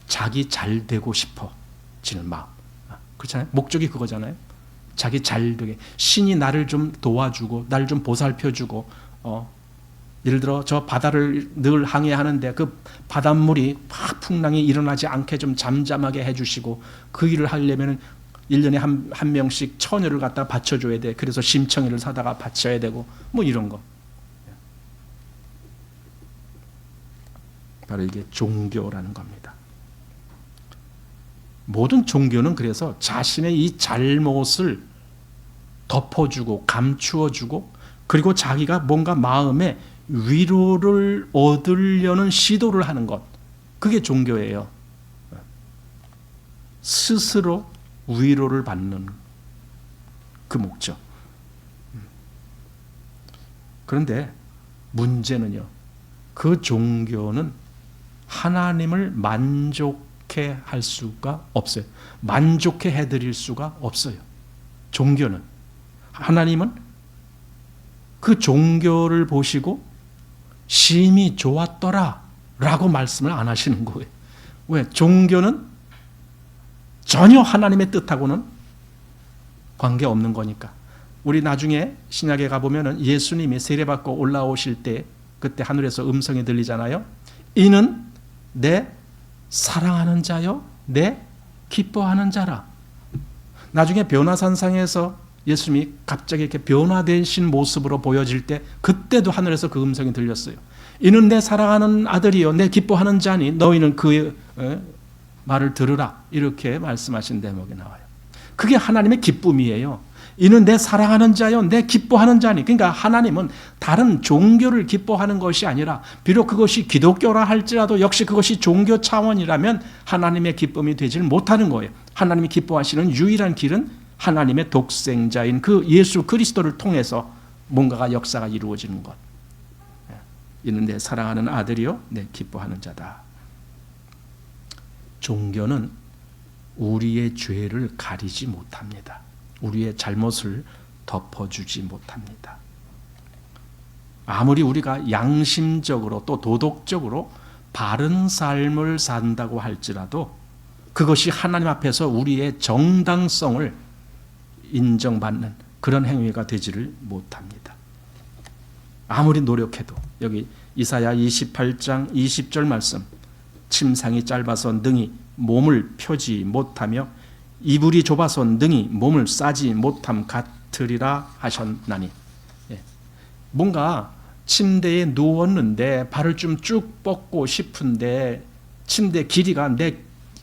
자기 잘 되고 싶어지는 마음. 그렇잖아요. 목적이 그거잖아요. 자기 잘 되게. 신이 나를 좀 도와주고 나를 좀 보살펴주고 예를 들어 저 바다를 늘 항해하는데 그 바닷물이 막 풍랑이 일어나지 않게 좀 잠잠하게 해주시고 그 일을 하려면 1년에 한 명씩 처녀를 갖다 바쳐줘야 돼. 그래서 심청이를 사다가 바쳐야 되고 뭐 이런 거. 바로 이게 종교라는 겁니다. 모든 종교는 그래서 자신의 이 잘못을 덮어주고 감추어주고, 그리고 자기가 뭔가 마음에 위로를 얻으려는 시도를 하는 것, 그게 종교예요. 스스로 위로를 받는 그 목적. 그런데 문제는요, 그 종교는 하나님을 만족해 할 수가 없어요. 만족해 해드릴 수가 없어요. 종교는. 하나님은 그 종교를 보시고 심히 좋았더라 라고 말씀을 안 하시는 거예요. 왜? 종교는 전혀 하나님의 뜻하고는 관계없는 거니까. 우리 나중에 신약에 가보면 예수님이 세례받고 올라오실 때 그때 하늘에서 음성이 들리잖아요. 이는 내 사랑하는 자요, 내 기뻐하는 자라. 나중에 변화산상에서 예수님이 갑자기 이렇게 변화되신 모습으로 보여질 때 그때도 하늘에서 그 음성이 들렸어요. 이는 내 사랑하는 아들이요, 내 기뻐하는 자니 너희는 그의 말을 들으라. 이렇게 말씀하신 대목이 나와요. 그게 하나님의 기쁨이에요. 이는 내 사랑하는 자요, 내 기뻐하는 자니. 그러니까 하나님은 다른 종교를 기뻐하는 것이 아니라, 비록 그것이 기독교라 할지라도 역시 그것이 종교 차원이라면 하나님의 기쁨이 되질 못하는 거예요. 하나님이 기뻐하시는 유일한 길은 하나님의 독생자인 그 예수 그리스도를 통해서 뭔가가 역사가 이루어지는 것. 이는 내 사랑하는 아들이요, 내 기뻐하는 자다. 종교는 우리의 죄를 가리지 못합니다. 우리의 잘못을 덮어주지 못합니다. 아무리 우리가 양심적으로 또 도덕적으로 바른 삶을 산다고 할지라도 그것이 하나님 앞에서 우리의 정당성을 인정받는 그런 행위가 되지를 못합니다. 아무리 노력해도. 여기 이사야 28장 20절 말씀, 침상이 짧아서 능히 몸을 펴지 못하며 이불이 좁아서 능히 몸을 싸지 못함 같으리라 하셨나니. 뭔가 침대에 누웠는데 발을 좀 쭉 뻗고 싶은데 침대 길이가 내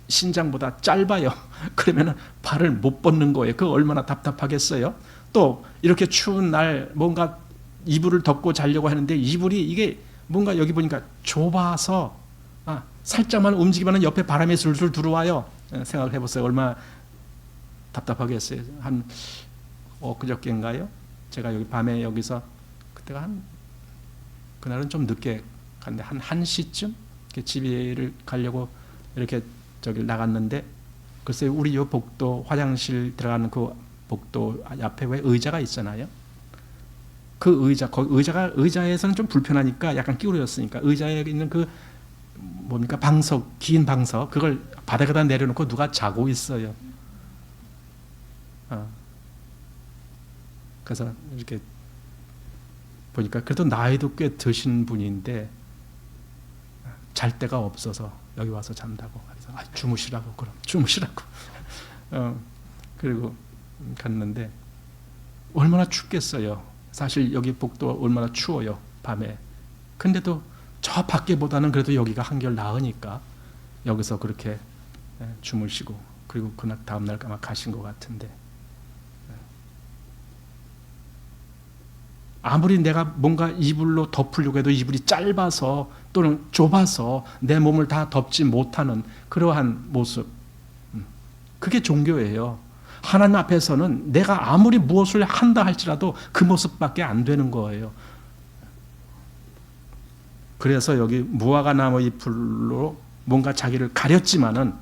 신장보다 짧아요. 그러면 발을 못 뻗는 거예요. 그거 얼마나 답답하겠어요. 또 이렇게 추운 날 뭔가 이불을 덮고 자려고 하는데 이불이 이게 뭔가 여기 보니까 좁아서 살짝만 움직이면 옆에 바람이 술술 들어와요. 생각을 해보세요. 얼마나 답답하겠어요. 한 그저께인가요? 제가 여기 밤에 여기서 그때가 그날은 좀 늦게 갔는데 한 1시쯤 집에 가려고 이렇게 저기 나갔는데 글쎄요, 우리 요 복도 화장실 들어가는 그 복도 앞에 왜 의자가 있잖아요. 그 의자에서는 좀 불편하니까 약간 끼우러졌으니까 의자에 있는 그 뭡니까 방석, 긴 방석, 그걸 바닥에다 내려놓고 누가 자고 있어요. 그래서 이렇게 보니까 그래도 나이도 꽤 드신 분인데 잘 데가 없어서 여기 와서 잔다고. 그래서 주무시라고. 그럼 주무시라고. 그리고 갔는데 얼마나 춥겠어요. 사실 여기 복도 얼마나 추워요, 밤에. 근데도 저 밖에보다는 그래도 여기가 한결 나으니까 여기서 그렇게 주무시고, 그리고 그날 다음날 아마 가신 것 같은데, 아무리 내가 뭔가 이불로 덮으려고 해도 이불이 짧아서 또는 좁아서 내 몸을 다 덮지 못하는 그러한 모습, 그게 종교예요. 하나님 앞에서는 내가 아무리 무엇을 한다 할지라도 그 모습밖에 안 되는 거예요. 그래서 여기 무화과 나무 잎으로 뭔가 자기를 가렸지만은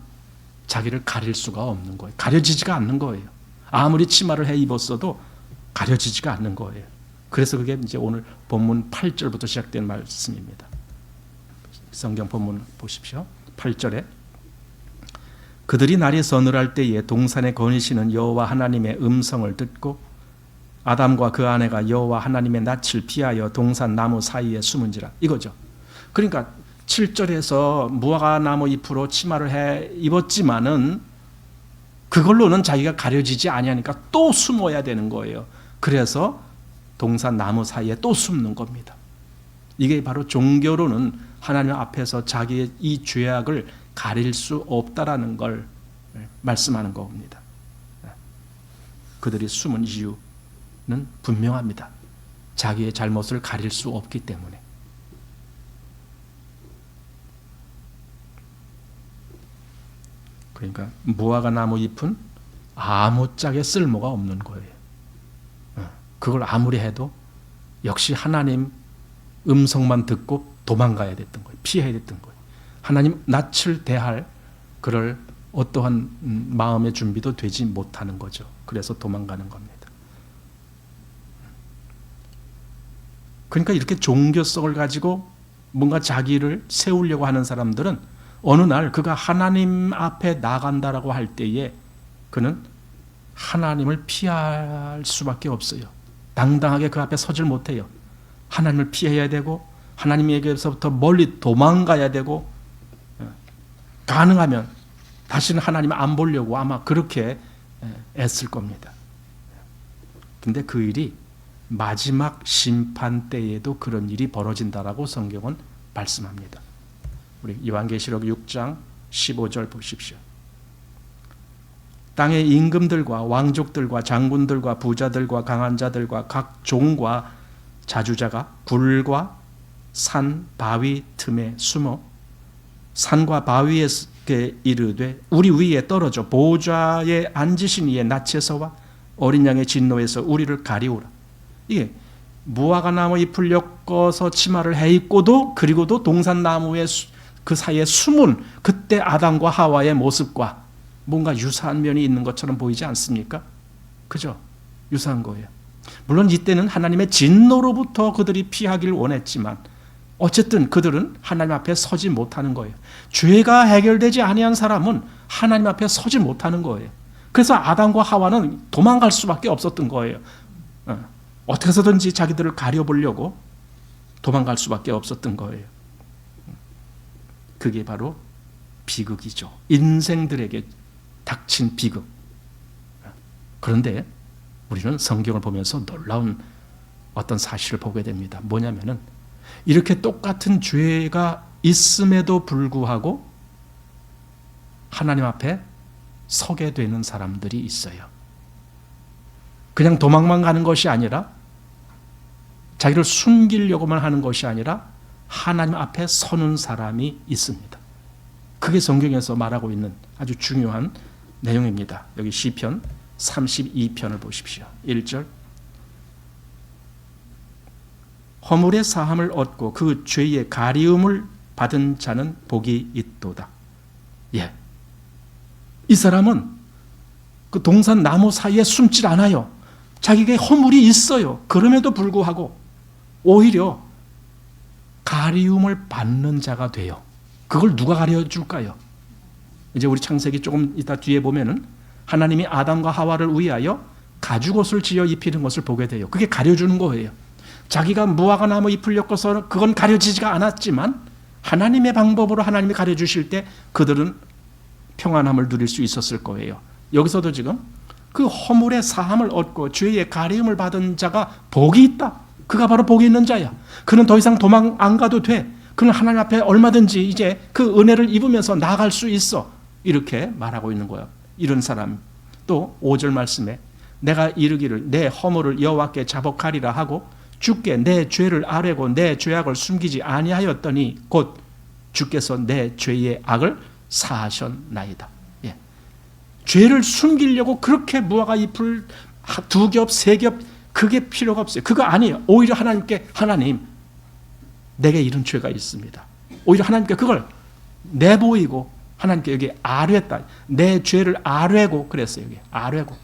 자기를 가릴 수가 없는 거예요. 가려지지가 않는 거예요. 아무리 치마를 해 입었어도 가려지지가 않는 거예요. 그래서 그게 이제 오늘 본문 8절부터 시작된 말씀입니다. 성경 본문 보십시오. 8절에 그들이 날이 서늘할 때에 동산에 거니시는 여호와 하나님의 음성을 듣고 아담과 그 아내가 여호와 하나님의 낯을 피하여 동산 나무 사이에 숨은지라, 이거죠. 그러니까 7절에서 무화과 나무 잎으로 치마를 해 입었지만은 그걸로는 자기가 가려지지 아니하니까 또 숨어야 되는 거예요. 그래서 동산 나무 사이에 또 숨는 겁니다. 이게 바로 종교로는 하나님 앞에서 자기의 이 죄악을 가릴 수 없다라는 걸 말씀하는 겁니다. 그들이 숨은 이유, 분명합니다. 자기의 잘못을 가릴 수 없기 때문에. 그러니까 무화과 나무 잎은 아무짝에 쓸모가 없는 거예요. 그걸 아무리 해도 역시 하나님 음성만 듣고 도망가야 됐던 거예요. 피해야 됐던 거예요. 하나님 낯을 대할 그럴 어떠한 마음의 준비도 되지 못하는 거죠. 그래서 도망가는 겁니다. 그러니까 이렇게 종교성을 가지고 뭔가 자기를 세우려고 하는 사람들은 어느 날 그가 하나님 앞에 나간다라고 할 때에 그는 하나님을 피할 수밖에 없어요. 당당하게 그 앞에 서질 못해요. 하나님을 피해야 되고 하나님에게서부터 멀리 도망가야 되고 가능하면 다시는 하나님 안 보려고 아마 그렇게 애쓸 겁니다. 근데 그 일이 마지막 심판 때에도 그런 일이 벌어진다라고 성경은 말씀합니다. 우리 요한계시록 6장 15절 보십시오. 땅의 임금들과 왕족들과 장군들과 부자들과 강한 자들과 각 종과 자주자가 굴과 산 바위 틈에 숨어 산과 바위에 이르되 우리 위에 떨어져 보좌에 앉으신 이의 낯에서와 어린 양의 진노에서 우리를 가리우라. 이게 무화과 나무 잎을 엮어서 치마를 해 입고도 그리고도 동산나무의 그 사이에 숨은 그때 아담과 하와의 모습과 뭔가 유사한 면이 있는 것처럼 보이지 않습니까? 그죠? 유사한 거예요. 물론 이때는 하나님의 진노로부터 그들이 피하기를 원했지만 어쨌든 그들은 하나님 앞에 서지 못하는 거예요. 죄가 해결되지 아니한 사람은 하나님 앞에 서지 못하는 거예요. 그래서 아담과 하와는 도망갈 수밖에 없었던 거예요. 어떻게 해서든지 자기들을 가려보려고 도망갈 수밖에 없었던 거예요. 그게 바로 비극이죠. 인생들에게 닥친 비극. 그런데 우리는 성경을 보면서 놀라운 어떤 사실을 보게 됩니다. 뭐냐면은 이렇게 똑같은 죄가 있음에도 불구하고 하나님 앞에 서게 되는 사람들이 있어요. 그냥 도망만 가는 것이 아니라 자기를 숨기려고만 하는 것이 아니라 하나님 앞에 서는 사람이 있습니다. 그게 성경에서 말하고 있는 아주 중요한 내용입니다. 여기 시편 32편을 보십시오. 1절 허물의 사함을 얻고 그 죄의 가리움을 받은 자는 복이 있도다. 예, 이 사람은 그 동산 나무 사이에 숨질 않아요. 자기에게 허물이 있어요. 그럼에도 불구하고 오히려 가리움을 받는 자가 돼요. 그걸 누가 가려줄까요? 이제 우리 창세기 조금 이따 뒤에 보면은 하나님이 아담과 하와를 위하여 가죽옷을 지어 입히는 것을 보게 돼요. 그게 가려주는 거예요. 자기가 무화과 나무 잎을 엮어서 그건 가려지지가 않았지만 하나님의 방법으로 하나님이 가려주실 때 그들은 평안함을 누릴 수 있었을 거예요. 여기서도 지금 그 허물의 사함을 얻고 죄의 가리움을 받은 자가 복이 있다. 그가 바로 복이 있는 자야. 그는 더 이상 도망 안 가도 돼. 그는 하나님 앞에 얼마든지 이제 그 은혜를 입으면서 나아갈 수 있어. 이렇게 말하고 있는 거야. 이런 사람. 또 5절 말씀에 내가 이르기를 내 허물을 여호와께 자복하리라 하고 주께 내 죄를 아뢰고 내 죄악을 숨기지 아니하였더니 곧 주께서 내 죄의 악을 사하셨나이다. 예. 죄를 숨기려고 그렇게 무화과 잎을 2겹, 3겹 그게 필요가 없어요. 그거 아니에요. 오히려 하나님께 하나님 내게 이런 죄가 있습니다. 오히려 하나님께 그걸 내보이고 하나님께 여기 아뢰다. 내 죄를 아뢰고 그랬어요. 여기 아뢰고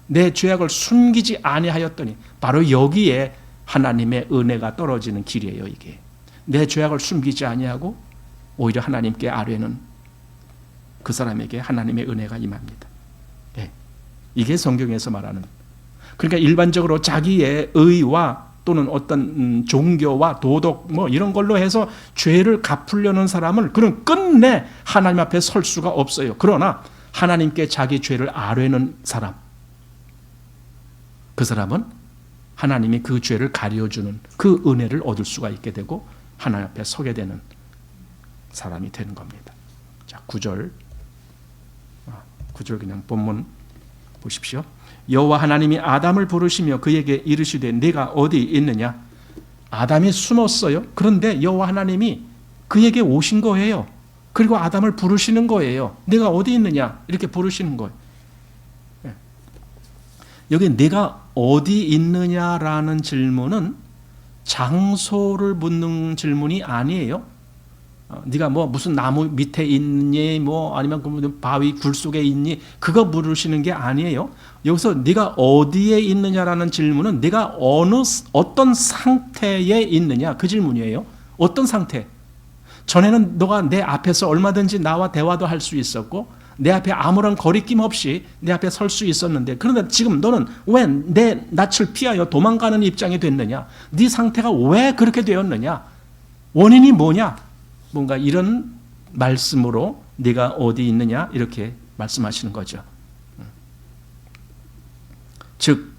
내 죄악을 숨기지 아니하였더니 바로 여기에 하나님의 은혜가 떨어지는 길이에요. 이게 내 죄악을 숨기지 아니하고 오히려 하나님께 아뢰는 그 사람에게 하나님의 은혜가 임합니다. 네. 이게 성경에서 말하는. 그러니까 일반적으로 자기의 의와 또는 어떤 종교와 도덕 뭐 이런 걸로 해서 죄를 갚으려는 사람은 그는 끝내 하나님 앞에 설 수가 없어요. 그러나 하나님께 자기 죄를 아뢰는 사람, 그 사람은 하나님이 그 죄를 가려주는 그 은혜를 얻을 수가 있게 되고 하나님 앞에 서게 되는 사람이 되는 겁니다. 자, 9절 그냥 본문 보십시오. 여호와 하나님이 아담을 부르시며 그에게 이르시되 네가 어디 있느냐. 아담이 숨었어요. 그런데 여호와 하나님이 그에게 오신 거예요. 그리고 아담을 부르시는 거예요. 네가 어디 있느냐 이렇게 부르시는 거예요. 여기 네가 어디 있느냐라는 질문은 장소를 묻는 질문이 아니에요. 네가 뭐 무슨 나무 밑에 있니, 뭐 아니면 그 바위 굴 속에 있니, 그거 물으시는 게 아니에요. 여기서 네가 어디에 있느냐라는 질문은 네가 어떤 상태에 있느냐 그 질문이에요. 어떤 상태? 전에는 너가 내 앞에서 얼마든지 나와 대화도 할 수 있었고 내 앞에 아무런 거리낌 없이 내 앞에 설 수 있었는데, 그런데 지금 너는 왜 내 낯을 피하여 도망가는 입장이 됐느냐? 네 상태가 왜 그렇게 되었느냐? 원인이 뭐냐? 뭔가 이런 말씀으로 네가 어디 있느냐 이렇게 말씀하시는 거죠. 즉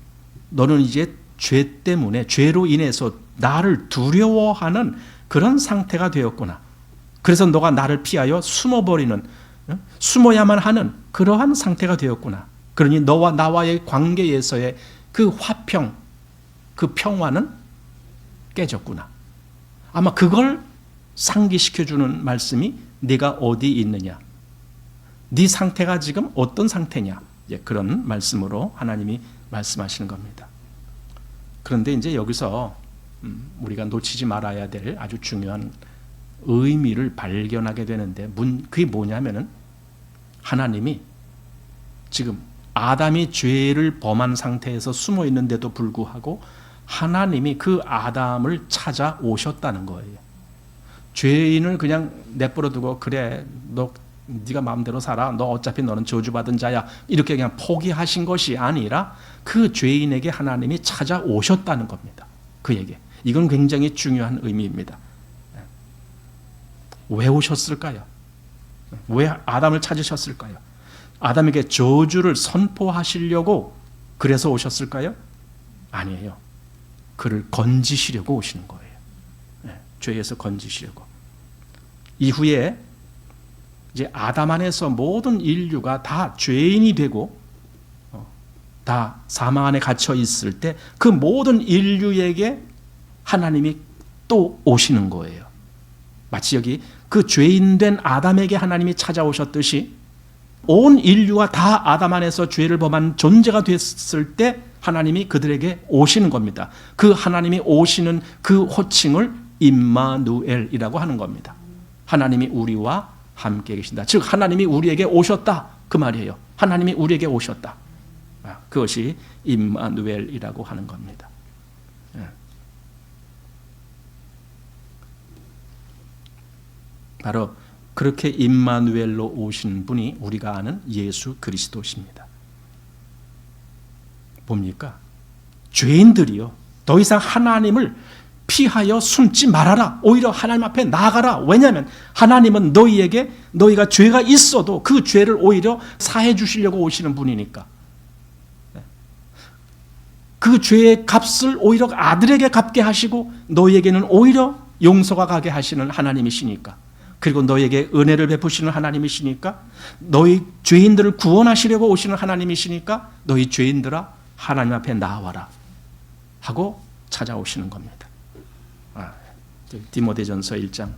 너는 이제 죄 때문에, 죄로 인해서 나를 두려워하는 그런 상태가 되었구나. 그래서 너가 나를 피하여 숨어버리는, 숨어야만 하는 그러한 상태가 되었구나. 그러니 너와 나와의 관계에서의 그 화평, 그 평화는 깨졌구나. 아마 그걸 상기시켜주는 말씀이 네가 어디 있느냐, 네 상태가 지금 어떤 상태냐, 그런 말씀으로 하나님이 말씀하시는 겁니다. 그런데 이제 여기서 우리가 놓치지 말아야 될 아주 중요한 의미를 발견하게 되는데, 그게 뭐냐면은 하나님이 지금 아담이 죄를 범한 상태에서 숨어 있는데도 불구하고 하나님이 그 아담을 찾아오셨다는 거예요. 죄인을 그냥 내버려 두고 그래 네가 마음대로 살아, 너 어차피 너는 저주받은 자야, 이렇게 그냥 포기하신 것이 아니라 그 죄인에게 하나님이 찾아오셨다는 겁니다. 그에게. 이건 굉장히 중요한 의미입니다. 왜 오셨을까요? 왜 아담을 찾으셨을까요? 아담에게 저주를 선포하시려고 그래서 오셨을까요? 아니에요. 그를 건지시려고 오시는 거예요. 죄에서 건지시려고. 이후에 이제 아담 안에서 모든 인류가 다 죄인이 되고 다 사망 안에 갇혀 있을 때 그 모든 인류에게 하나님이 또 오시는 거예요. 마치 여기 그 죄인된 아담에게 하나님이 찾아오셨듯이 온 인류가 다 아담 안에서 죄를 범한 존재가 됐을 때 하나님이 그들에게 오시는 겁니다. 그 하나님이 오시는 그 호칭을 임마누엘이라고 하는 겁니다. 하나님이 우리와 함께 계신다. 즉 하나님이 우리에게 오셨다 그 말이에요. 하나님이 우리에게 오셨다. 그것이 임마누엘이라고 하는 겁니다. 바로 그렇게 임마누엘로 오신 분이 우리가 아는 예수 그리스도십니다. 뭡니까? 죄인들이요, 더 이상 하나님을 피하여 숨지 말아라. 오히려 하나님 앞에 나아가라. 왜냐하면 하나님은 너희에게, 너희가 죄가 있어도 그 죄를 오히려 사해 주시려고 오시는 분이니까. 그 죄의 값을 오히려 아들에게 갚게 하시고 너희에게는 오히려 용서가 가게 하시는 하나님이시니까. 그리고 너희에게 은혜를 베푸시는 하나님이시니까, 너희 죄인들을 구원하시려고 오시는 하나님이시니까 너희 죄인들아 하나님 앞에 나와라 하고 찾아오시는 겁니다. 디모데전서 1장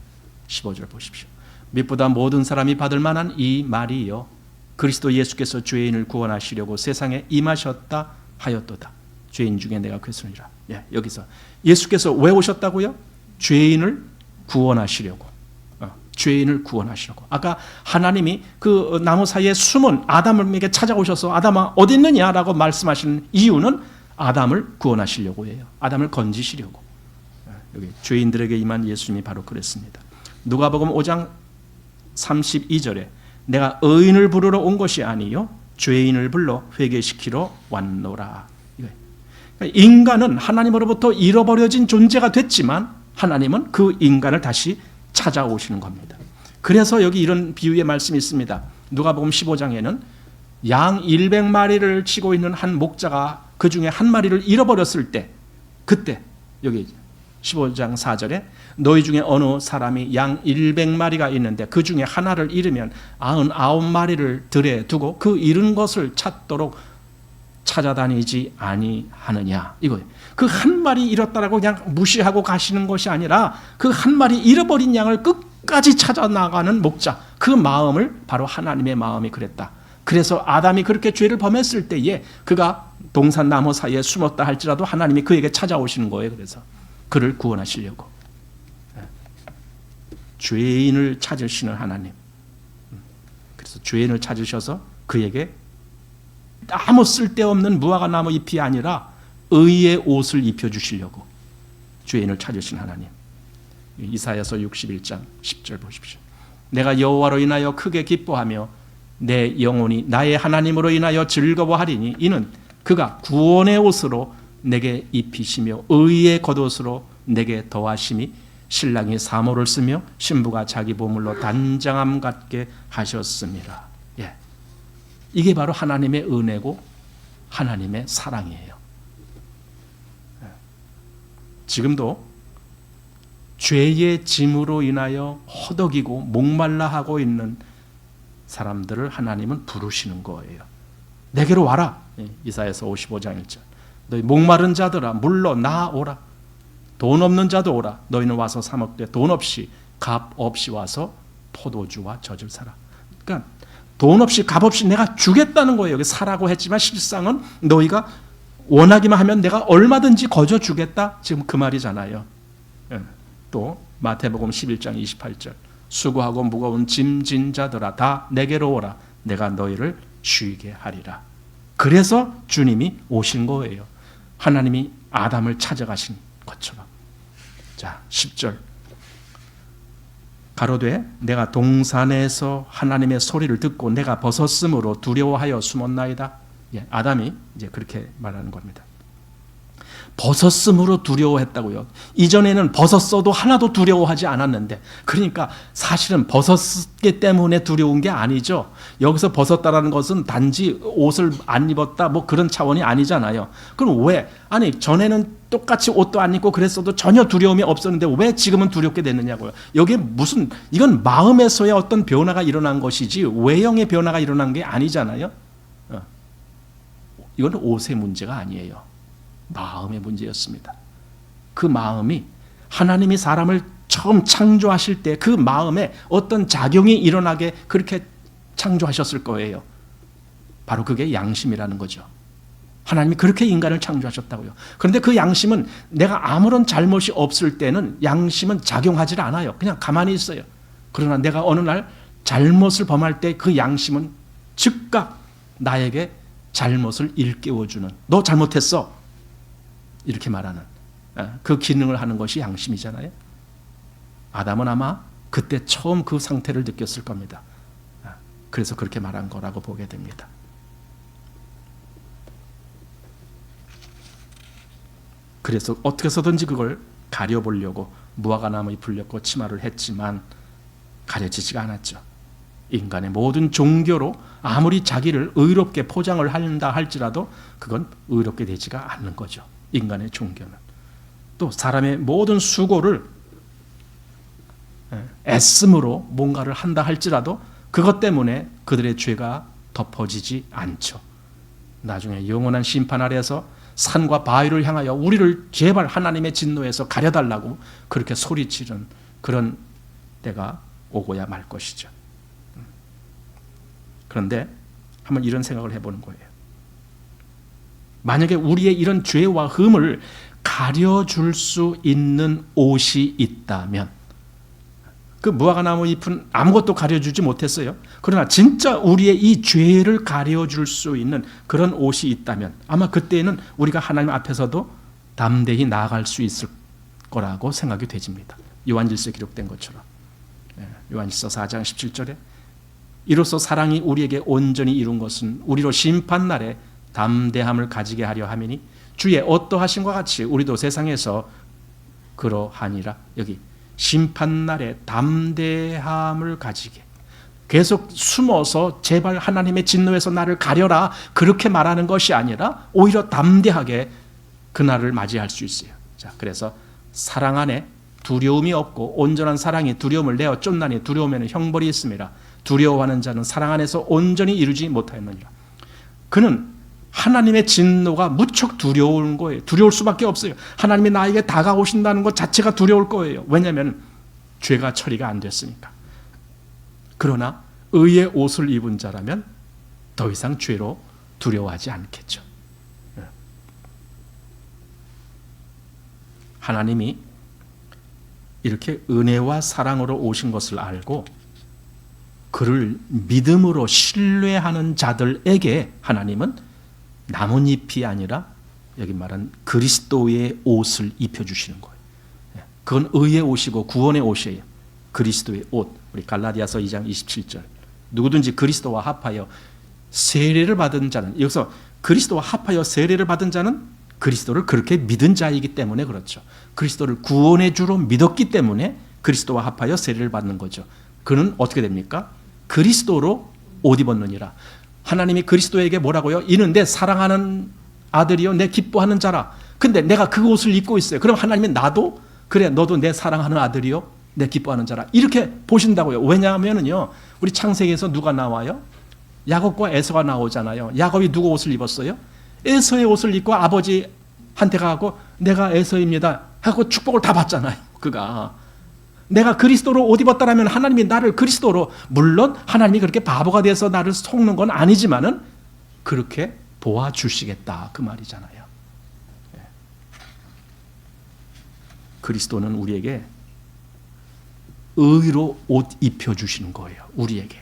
15절 보십시오. 빛보다 모든 사람이 받을 만한 이 말이요, 그리스도 예수께서 죄인을 구원하시려고 세상에 임하셨다 하였도다. 죄인 중에 내가 괴순이라. 여기서 예수께서 왜 오셨다고요? 죄인을 구원하시려고. 죄인을 구원하시려고. 아까 하나님이 그 나무 사이에 숨은 아담에게 찾아오셔서 아담아 어디 있느냐라고 말씀하시는 이유는 아담을 구원하시려고 해요. 아담을 건지시려고. 여기 죄인들에게 임한 예수님이 바로 그랬습니다. 누가복음 5장 32절에 내가 의인을 부르러 온 것이 아니요 죄인을 불러 회개시키러 왔노라. 인간은 하나님으로부터 잃어버려진 존재가 됐지만 하나님은 그 인간을 다시 찾아오시는 겁니다. 그래서 여기 이런 비유의 말씀이 있습니다. 누가복음 15장에는 양 100마리를 치고 있는 한 목자가 그 중에 한 마리를 잃어버렸을 때, 그때 여기 15장 4절에 너희 중에 어느 사람이 양 100마리가 있는데 그 중에 하나를 잃으면 99마리를 들에 두고 그 잃은 것을 찾도록 찾아다니지 아니하느냐 이거예요. 그 한 마리 잃었다라고 그냥 무시하고 가시는 것이 아니라 그 한 마리 잃어버린 양을 끝까지 찾아 나가는 목자, 그 마음을 바로 하나님의 마음이 그랬다. 그래서 아담이 그렇게 죄를 범했을 때에 그가 동산 나무 사이에 숨었다 할지라도 하나님이 그에게 찾아오시는 거예요. 그래서 그를 구원하시려고. 죄인을 찾으시는 하나님. 그래서 죄인을 찾으셔서 그에게 아무 쓸데없는 무화과 나무 잎이 아니라 의의 옷을 입혀주시려고 죄인을 찾으신 하나님. 이사야서 61장 10절 보십시오. 내가 여호와로 인하여 크게 기뻐하며 내 영혼이 나의 하나님으로 인하여 즐거워하리니 이는 그가 구원의 옷으로 내게 입히시며 의의 겉옷으로 내게 더하심이 신랑이 사모를 쓰며 신부가 자기 보물로 단장함 같게 하셨습니다. 예. 이게 바로 하나님의 은혜고 하나님의 사랑이에요. 예. 지금도 죄의 짐으로 인하여 허덕이고 목말라 하고 있는 사람들을 하나님은 부르시는 거예요. 내게로 와라. 예. 이사야서 55장 1절. 너희 목마른 자들아 물러 나오라. 돈 없는 자도 오라. 너희는 와서 사 먹되 돈 없이 값 없이 와서 포도주와 젖을 사라. 그러니까 돈 없이 값 없이 내가 주겠다는 거예요. 여기 사라고 했지만 실상은 너희가 원하기만 하면 내가 얼마든지 거저 주겠다. 지금 그 말이잖아요. 또 마태복음 11장 28절. 수고하고 무거운 짐진 자들아 다 내게로 오라. 내가 너희를 쉬게 하리라. 그래서 주님이 오신 거예요. 하나님이 아담을 찾아가신 것처럼. 자, 10절. 가로되 내가 동산에서 하나님의 소리를 듣고 내가 벗었으므로 두려워하여 숨었나이다. 예, 아담이 이제 그렇게 말하는 겁니다. 벗었으므로 두려워했다고요. 이전에는 벗었어도 하나도 두려워하지 않았는데, 그러니까 사실은 벗었기 때문에 두려운 게 아니죠. 여기서 벗었다라는 것은 단지 옷을 안 입었다 뭐 그런 차원이 아니잖아요. 그럼 왜? 아니 전에는 똑같이 옷도 안 입고 그랬어도 전혀 두려움이 없었는데 왜 지금은 두렵게 됐느냐고요. 여기에 무슨, 이건 마음에서의 어떤 변화가 일어난 것이지 외형의 변화가 일어난 게 아니잖아요. 이건 옷의 문제가 아니에요. 마음의 문제였습니다. 그 마음이 하나님이 사람을 처음 창조하실 때 그 마음에 어떤 작용이 일어나게 그렇게 창조하셨을 거예요. 바로 그게 양심이라는 거죠. 하나님이 그렇게 인간을 창조하셨다고요. 그런데 그 양심은 내가 아무런 잘못이 없을 때는 양심은 작용하지 않아요. 그냥 가만히 있어요. 그러나 내가 어느 날 잘못을 범할 때 그 양심은 즉각 나에게 잘못을 일깨워주는, 너 잘못했어 이렇게 말하는 그 기능을 하는 것이 양심이잖아요. 아담은 아마 그때 처음 그 상태를 느꼈을 겁니다. 그래서 그렇게 말한 거라고 보게 됩니다. 그래서 어떻게 해서든지 그걸 가려보려고 무화과나무 잎을 엮고 치마를 했지만 가려지지가 않았죠. 인간의 모든 종교로 아무리 자기를 의롭게 포장을 한다 할지라도 그건 의롭게 되지가 않는 거죠. 인간의 종교는. 또 사람의 모든 수고를 애씀으로 뭔가를 한다 할지라도 그것 때문에 그들의 죄가 덮어지지 않죠. 나중에 영원한 심판 아래에서 산과 바위를 향하여 우리를 제발 하나님의 진노에서 가려달라고 그렇게 소리치는 그런 때가 오고야 말 것이죠. 그런데 한번 이런 생각을 해보는 거예요. 만약에 우리의 이런 죄와 흠을 가려줄 수 있는 옷이 있다면, 그 무화과나무 잎은 아무것도 가려주지 못했어요. 그러나 진짜 우리의 이 죄를 가려줄 수 있는 그런 옷이 있다면 아마 그때는 우리가 하나님 앞에서도 담대히 나아갈 수 있을 거라고 생각이 되집니다. 요한일서에 기록된 것처럼. 요한일서 4장 17절에 이로써 사랑이 우리에게 온전히 이룬 것은 우리로 심판날에 담대함을 가지게 하려 함이니 주의 어떠하심과 같이 우리도 세상에서 그러하니라. 여기 심판날에 담대함을 가지게, 계속 숨어서 제발 하나님의 진노에서 나를 가려라 그렇게 말하는 것이 아니라 오히려 담대하게 그날을 맞이할 수 있어요. 자, 그래서 사랑 안에 두려움이 없고 온전한 사랑이 두려움을 내어 쫓나니 두려움에는 형벌이 있습니다. 두려워하는 자는 사랑 안에서 온전히 이루지 못하였느니라. 그는 하나님의 진노가 무척 두려운 거예요. 두려울 수밖에 없어요. 하나님이 나에게 다가오신다는 것 자체가 두려울 거예요. 왜냐하면 죄가 처리가 안 됐으니까. 그러나 의의 옷을 입은 자라면 더 이상 죄로 두려워하지 않겠죠. 하나님이 이렇게 은혜와 사랑으로 오신 것을 알고 그를 믿음으로 신뢰하는 자들에게 하나님은 나뭇잎이 아니라 여기 말한 그리스도의 옷을 입혀주시는 거예요. 그건 의의 옷이고 구원의 옷이에요. 그리스도의 옷. 우리 갈라디아서 2장 27절. 누구든지 그리스도와 합하여 세례를 받은 자는, 여기서 그리스도와 합하여 세례를 받은 자는 그리스도를 그렇게 믿은 자이기 때문에 그렇죠. 그리스도를 구원의 주로 믿었기 때문에 그리스도와 합하여 세례를 받는 거죠. 그는 어떻게 됩니까? 그리스도로 옷 입었느니라. 하나님이 그리스도에게 뭐라고요? 이는 내 사랑하는 아들이요 내 기뻐하는 자라. 근데 내가 그 옷을 입고 있어요. 그럼 하나님이 나도 그래 너도 내 사랑하는 아들이요 내 기뻐하는 자라. 이렇게 보신다고요. 왜냐하면요 우리 창세기에서 누가 나와요? 야곱과 에서가 나오잖아요. 야곱이 누구 옷을 입었어요? 에서의 옷을 입고 아버지한테 가고 내가 에서입니다 하고 축복을 다 받잖아요. 그가 내가 그리스도로 옷 입었다라면 하나님이 나를 그리스도로, 물론 하나님이 그렇게 바보가 돼서 나를 속는 건 아니지만은 그렇게 보아주시겠다 그 말이잖아요. 그리스도는 우리에게 의로 옷 입혀주시는 거예요. 우리에게.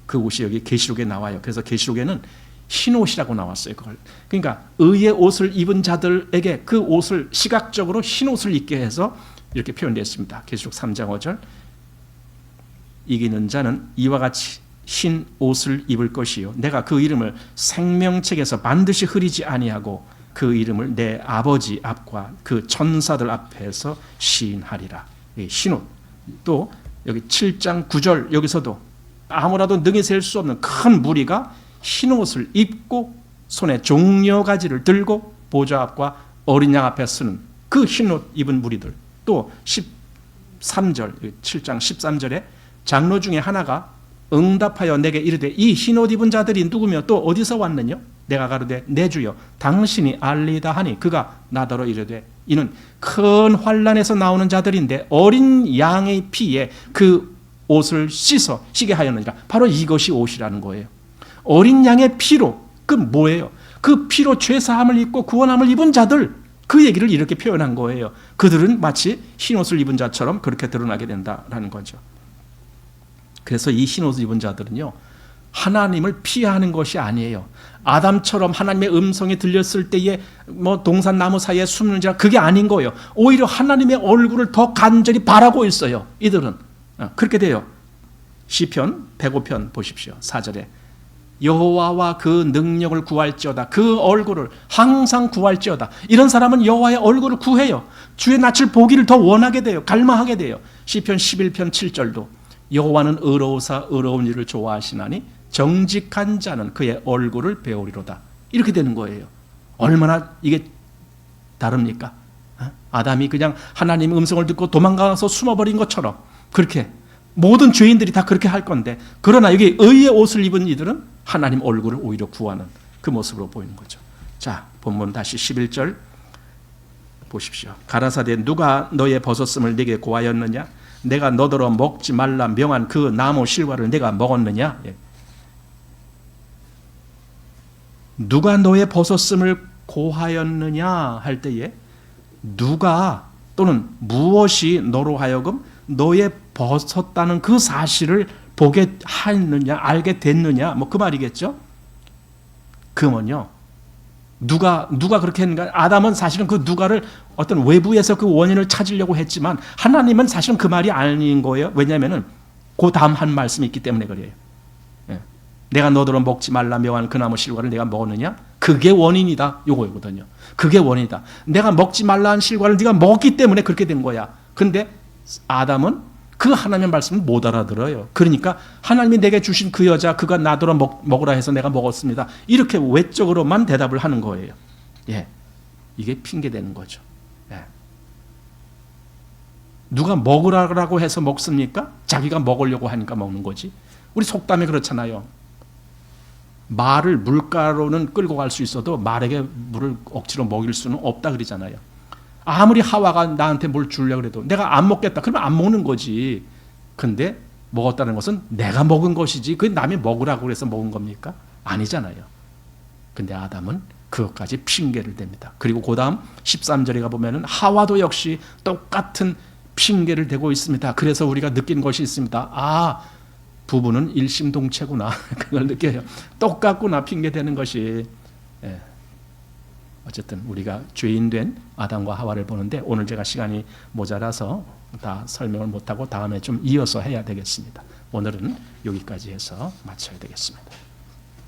그 옷이 여기 계시록에 나와요. 그래서 계시록에는 흰 옷이라고 나왔어요. 그걸. 그러니까 의의 옷을 입은 자들에게 그 옷을 시각적으로 흰 옷을 입게 해서 이렇게 표현되었습니다. 계시록 3장 5절. 이기는 자는 이와 같이 흰 옷을 입을 것이요 내가 그 이름을 생명책에서 반드시 흐리지 아니하고 그 이름을 내 아버지 앞과 그 천사들 앞에서 시인하리라. 흰 옷. 또 여기 7장 9절 여기서도 아무라도 능히 셀 수 없는 큰 무리가 흰 옷을 입고 손에 종려가지를 들고 보좌 앞과 어린 양 앞에 서는 그 흰 옷 입은 무리들. 또 13절 7장 13절에 장로 중에 하나가 응답하여 내게 이르되 이 흰 옷 입은 자들이 누구며 또 어디서 왔느냐? 내가 가로되 내 주여 당신이 알리다 하니 그가 나더러 이르되 이는 큰 환난에서 나오는 자들인데 어린 양의 피에 그 옷을 씻어 시게 하였느니라. 바로 이것이 옷이라는 거예요. 어린 양의 피로. 그 뭐예요? 그 피로 죄사함을 입고 구원함을 입은 자들, 그 얘기를 이렇게 표현한 거예요. 그들은 마치 흰옷을 입은 자처럼 그렇게 드러나게 된다라는 거죠. 그래서 이 흰옷을 입은 자들은요 하나님을 피하는 것이 아니에요. 아담처럼 하나님의 음성이 들렸을 때에 뭐 동산 나무 사이에 숨는 자, 그게 아닌 거예요. 오히려 하나님의 얼굴을 더 간절히 바라고 있어요. 이들은 그렇게 돼요. 시편 105편 보십시오. 4절에 여호와와 그 능력을 구할지어다. 그 얼굴을 항상 구할지어다. 이런 사람은 여호와의 얼굴을 구해요. 주의 낯을 보기를 더 원하게 돼요. 갈망하게 돼요. 시편 11편 7절도 여호와는 의로우사 의로운 일을 좋아하시나니 정직한 자는 그의 얼굴을 배우리로다. 이렇게 되는 거예요. 얼마나 이게 다릅니까? 아담이 그냥 하나님의 음성을 듣고 도망가서 숨어버린 것처럼 그렇게 모든 죄인들이 다 그렇게 할 건데, 그러나 여기 의의 옷을 입은 이들은 하나님 얼굴을 오히려 구하는 그 모습으로 보이는 거죠. 자, 본문 다시 11절 보십시오. 가라사대 누가 너의 벗었음을 네게 고하였느냐? 내가 너더러 먹지 말라 명한 그 나무 실과를 내가 먹었느냐? 누가 너의 벗었음을 고하였느냐 할 때에 누가 또는 무엇이 너로 하여금 너의 벗었다는 그 사실을 보게 했느냐, 알게 됐느냐, 뭐 그 말이겠죠. 그러면요, 누가 그렇게 했는가? 아담은 사실은 그 누가를 어떤 외부에서 그 원인을 찾으려고 했지만 하나님은 사실은 그 말이 아닌 거예요. 왜냐하면은 그 다음 한 말씀이 있기 때문에 그래요. 내가 너더러 먹지 말라 명한 그 나무 실과를 내가 먹었느냐? 그게 원인이다. 요거거든요. 그게 원인이다. 내가 먹지 말라 한 실과를 네가 먹었기 때문에 그렇게 된 거야. 근데 아담은 그 하나님의 말씀을 못 알아들어요. 그러니까 하나님이 내게 주신 그 여자, 그가 나더러 먹으라 해서 내가 먹었습니다. 이렇게 외적으로만 대답을 하는 거예요. 예, 이게 핑계되는 거죠. 예. 누가 먹으라고 해서 먹습니까? 자기가 먹으려고 하니까 먹는 거지. 우리 속담에 그렇잖아요. 말을 물가로는 끌고 갈 수 있어도 말에게 물을 억지로 먹일 수는 없다 그러잖아요. 아무리 하와가 나한테 뭘 주려고 해도 내가 안 먹겠다 그러면 안 먹는 거지. 근데 먹었다는 것은 내가 먹은 것이지 그 남이 먹으라고 그래서 먹은 겁니까? 아니잖아요. 근데 아담은 그것까지 핑계를 댑니다. 그리고 그 다음 13절에 가보면 하와도 역시 똑같은 핑계를 대고 있습니다. 그래서 우리가 느낀 것이 있습니다. 아, 부부는 일심동체구나. 그걸 느껴요. 똑같구나, 핑계대는 것이. 예. 어쨌든 우리가 죄인된 아담과 하와를 보는데 오늘 제가 시간이 모자라서 다 설명을 못하고 다음에 좀 이어서 해야 되겠습니다. 오늘은 여기까지 해서 마쳐야 되겠습니다.